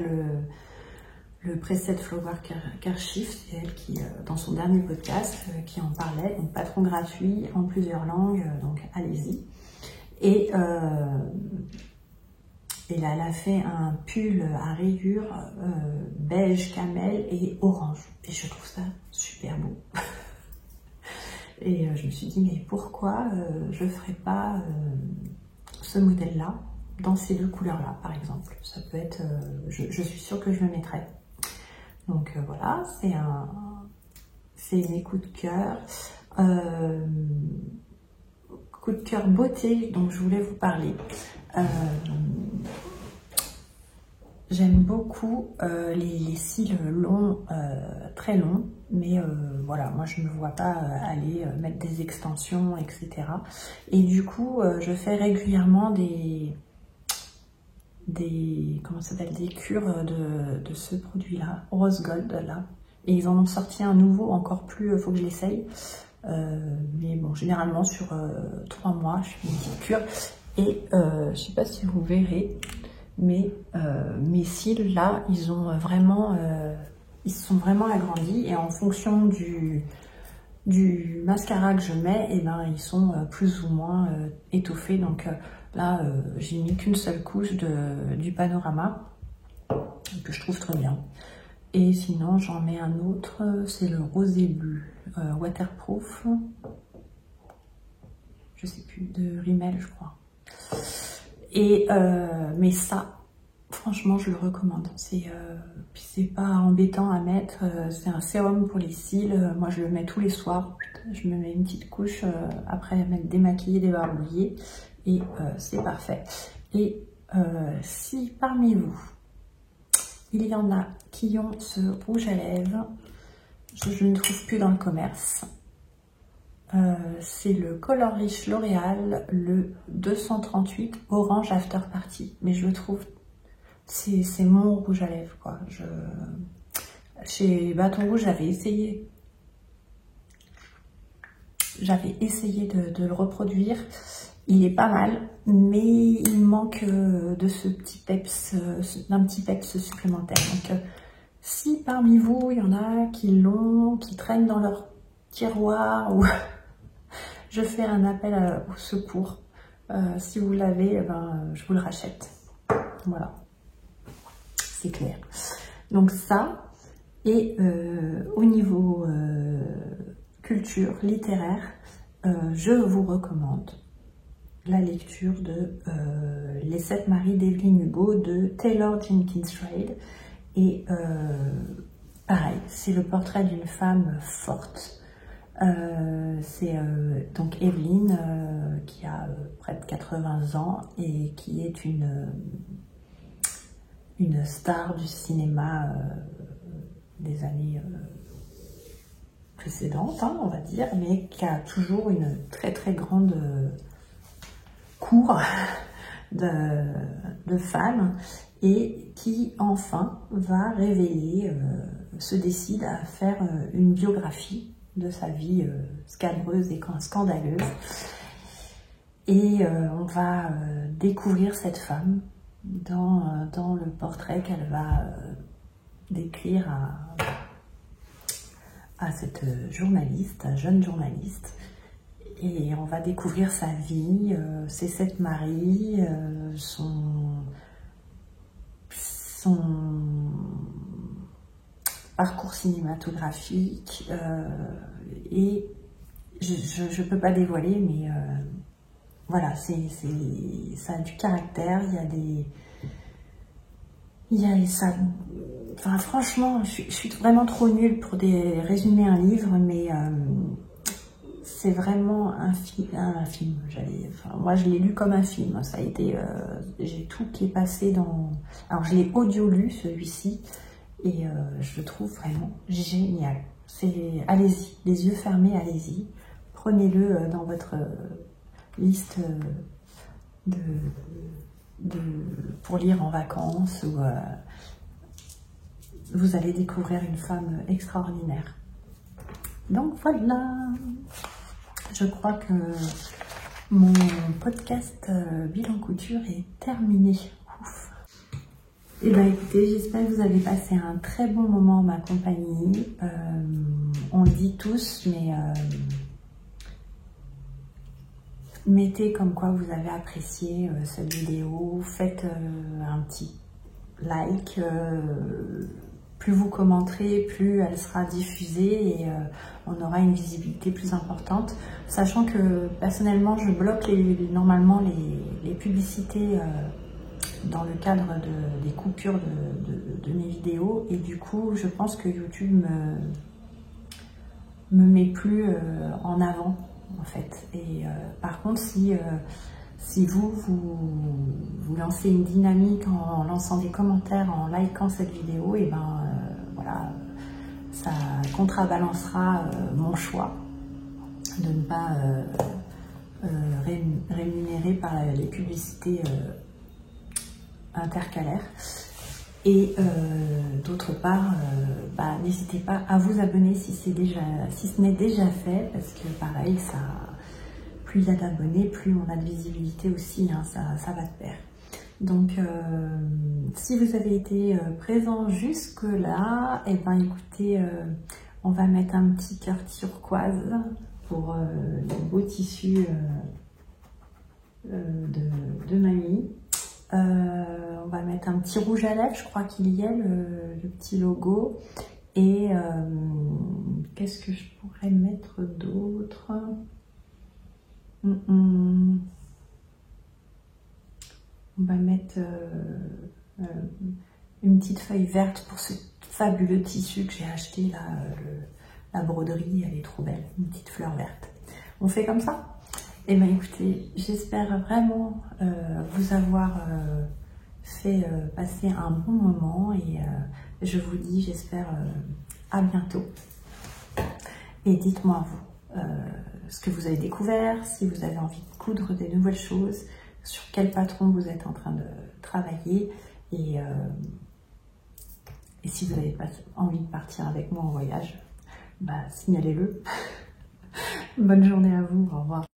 le preset Flower Kerchief. C'est elle qui, dans son dernier podcast, qui en parlait. Donc patron gratuit en plusieurs langues, donc allez-y. Et là, elle a fait un pull à rayures beige, camel et orange. Et je trouve ça super beau. Et je me suis dit, mais pourquoi je ne ferais pas ce modèle-là dans ces deux couleurs-là, par exemple. Ça peut être, je suis sûre que je le mettrai. Donc voilà, c'est mes coups de cœur. Coup de cœur beauté dont je voulais vous parler. J'aime beaucoup les cils longs, très longs, mais voilà, moi je ne me vois pas aller mettre des extensions, etc. Et du coup, je fais régulièrement comment ça s'appelle, des cures de ce produit-là, Rose Gold, là. Et ils en ont sorti un nouveau, encore plus, faut que je l'essaye. Mais bon, généralement sur 3 mois, je fais une petite cure. Et je sais pas si vous verrez, mais mes cils là, ils sont vraiment agrandis, et en fonction du mascara que je mets, et ben ils sont plus ou moins étoffés. Donc là, j'ai mis qu'une seule couche du Panorama que je trouve très bien. Et sinon, j'en mets un autre, c'est le Rosé Bleu Waterproof. Je sais plus, de Rimmel, je crois. Et mais ça, franchement, je le recommande. C'est pas embêtant à mettre. C'est un sérum pour les cils. Moi, je le mets tous les soirs. Je me mets une petite couche après m'être démaquillée, débarbouillée, et c'est parfait. Et si parmi vous, il y en a qui ont ce rouge à lèvres, je ne trouve plus dans le commerce. C'est le Color Riche L'Oréal, le 238 Orange After Party. Mais je le trouve, c'est mon rouge à lèvres, quoi. Chez Bâton Rouge, j'avais essayé de le reproduire. Il est pas mal, mais il manque de ce petit peps, d'un petit peps supplémentaire. Donc, si parmi vous, il y en a qui l'ont, qui traînent dans leur tiroir, ou je fais un appel au secours. Si vous l'avez, je vous le rachète. Voilà, c'est clair. Donc ça, et au niveau culture littéraire, je vous recommande la lecture de Les 7 maris d'Evelyn Hugo de Taylor Jenkins Reid. Et pareil, c'est le portrait d'une femme forte. C'est donc Evelyn qui a près de 80 ans et qui est une star du cinéma des années précédentes, hein, on va dire, mais qui a toujours une très très grande cour de femmes, et qui enfin va révéler, se décide à faire une biographie de sa vie scabreuse et scandaleuse. Et on va découvrir cette femme dans le portrait qu'elle va décrire à cette journaliste, jeune journaliste. Et on va découvrir sa vie, ses 7 maris, son parcours cinématographique. Et je ne peux pas dévoiler, mais voilà, ça a du caractère. Enfin, franchement, je suis vraiment trop nulle pour résumer un livre, mais c'est vraiment un film. Moi, je l'ai lu comme un film. Ça a été, j'ai tout qui est passé dans. Alors, je l'ai audio lu, celui-ci, et je le trouve vraiment génial. Allez-y, les yeux fermés, allez-y. Prenez-le dans votre liste pour lire en vacances, ou vous allez découvrir une femme extraordinaire. Donc voilà, je crois que mon podcast Bilan Couture est terminé. Ouf. Et bien écoutez, j'espère que vous avez passé un très bon moment en ma compagnie. On le dit tous, mais mettez comme quoi vous avez apprécié cette vidéo. Faites un petit like, plus vous commenterez, plus elle sera diffusée et on aura une visibilité plus importante. Sachant que personnellement, je bloque normalement les publicités dans le cadre des coupures de mes vidéos. Et du coup, je pense que YouTube me met plus en avant, en fait. Et par contre, si vous lancez une dynamique en lançant des commentaires, en likant cette vidéo, et ben voilà, ça contrebalancera mon choix de ne pas rémunérer par les publicités intercalaires. Et d'autre part, n'hésitez pas à vous abonner si ce n'est déjà fait, parce que pareil, plus il y a d'abonnés, plus on a de visibilité aussi, hein, ça va de pair. Donc, si vous avez été présent jusque-là, et ben écoutez, on va mettre un petit cœur turquoise pour le beau tissu de mamie. On va mettre un petit rouge à lèvres, je crois qu'il y a le petit logo. Et qu'est-ce que je pourrais mettre d'autre? On va mettre une petite feuille verte pour ce fabuleux tissu que j'ai acheté là. La broderie, elle est trop belle, une petite fleur verte. On fait comme ça? Eh bien écoutez, j'espère vraiment vous avoir fait passer un bon moment et je vous dis, j'espère, à bientôt. Et dites-moi vous ce que vous avez découvert, si vous avez envie de coudre des nouvelles choses, sur quel patron vous êtes en train de travailler et si vous n'avez pas envie de partir avec moi en voyage, signalez-le. Bonne journée à vous, au revoir.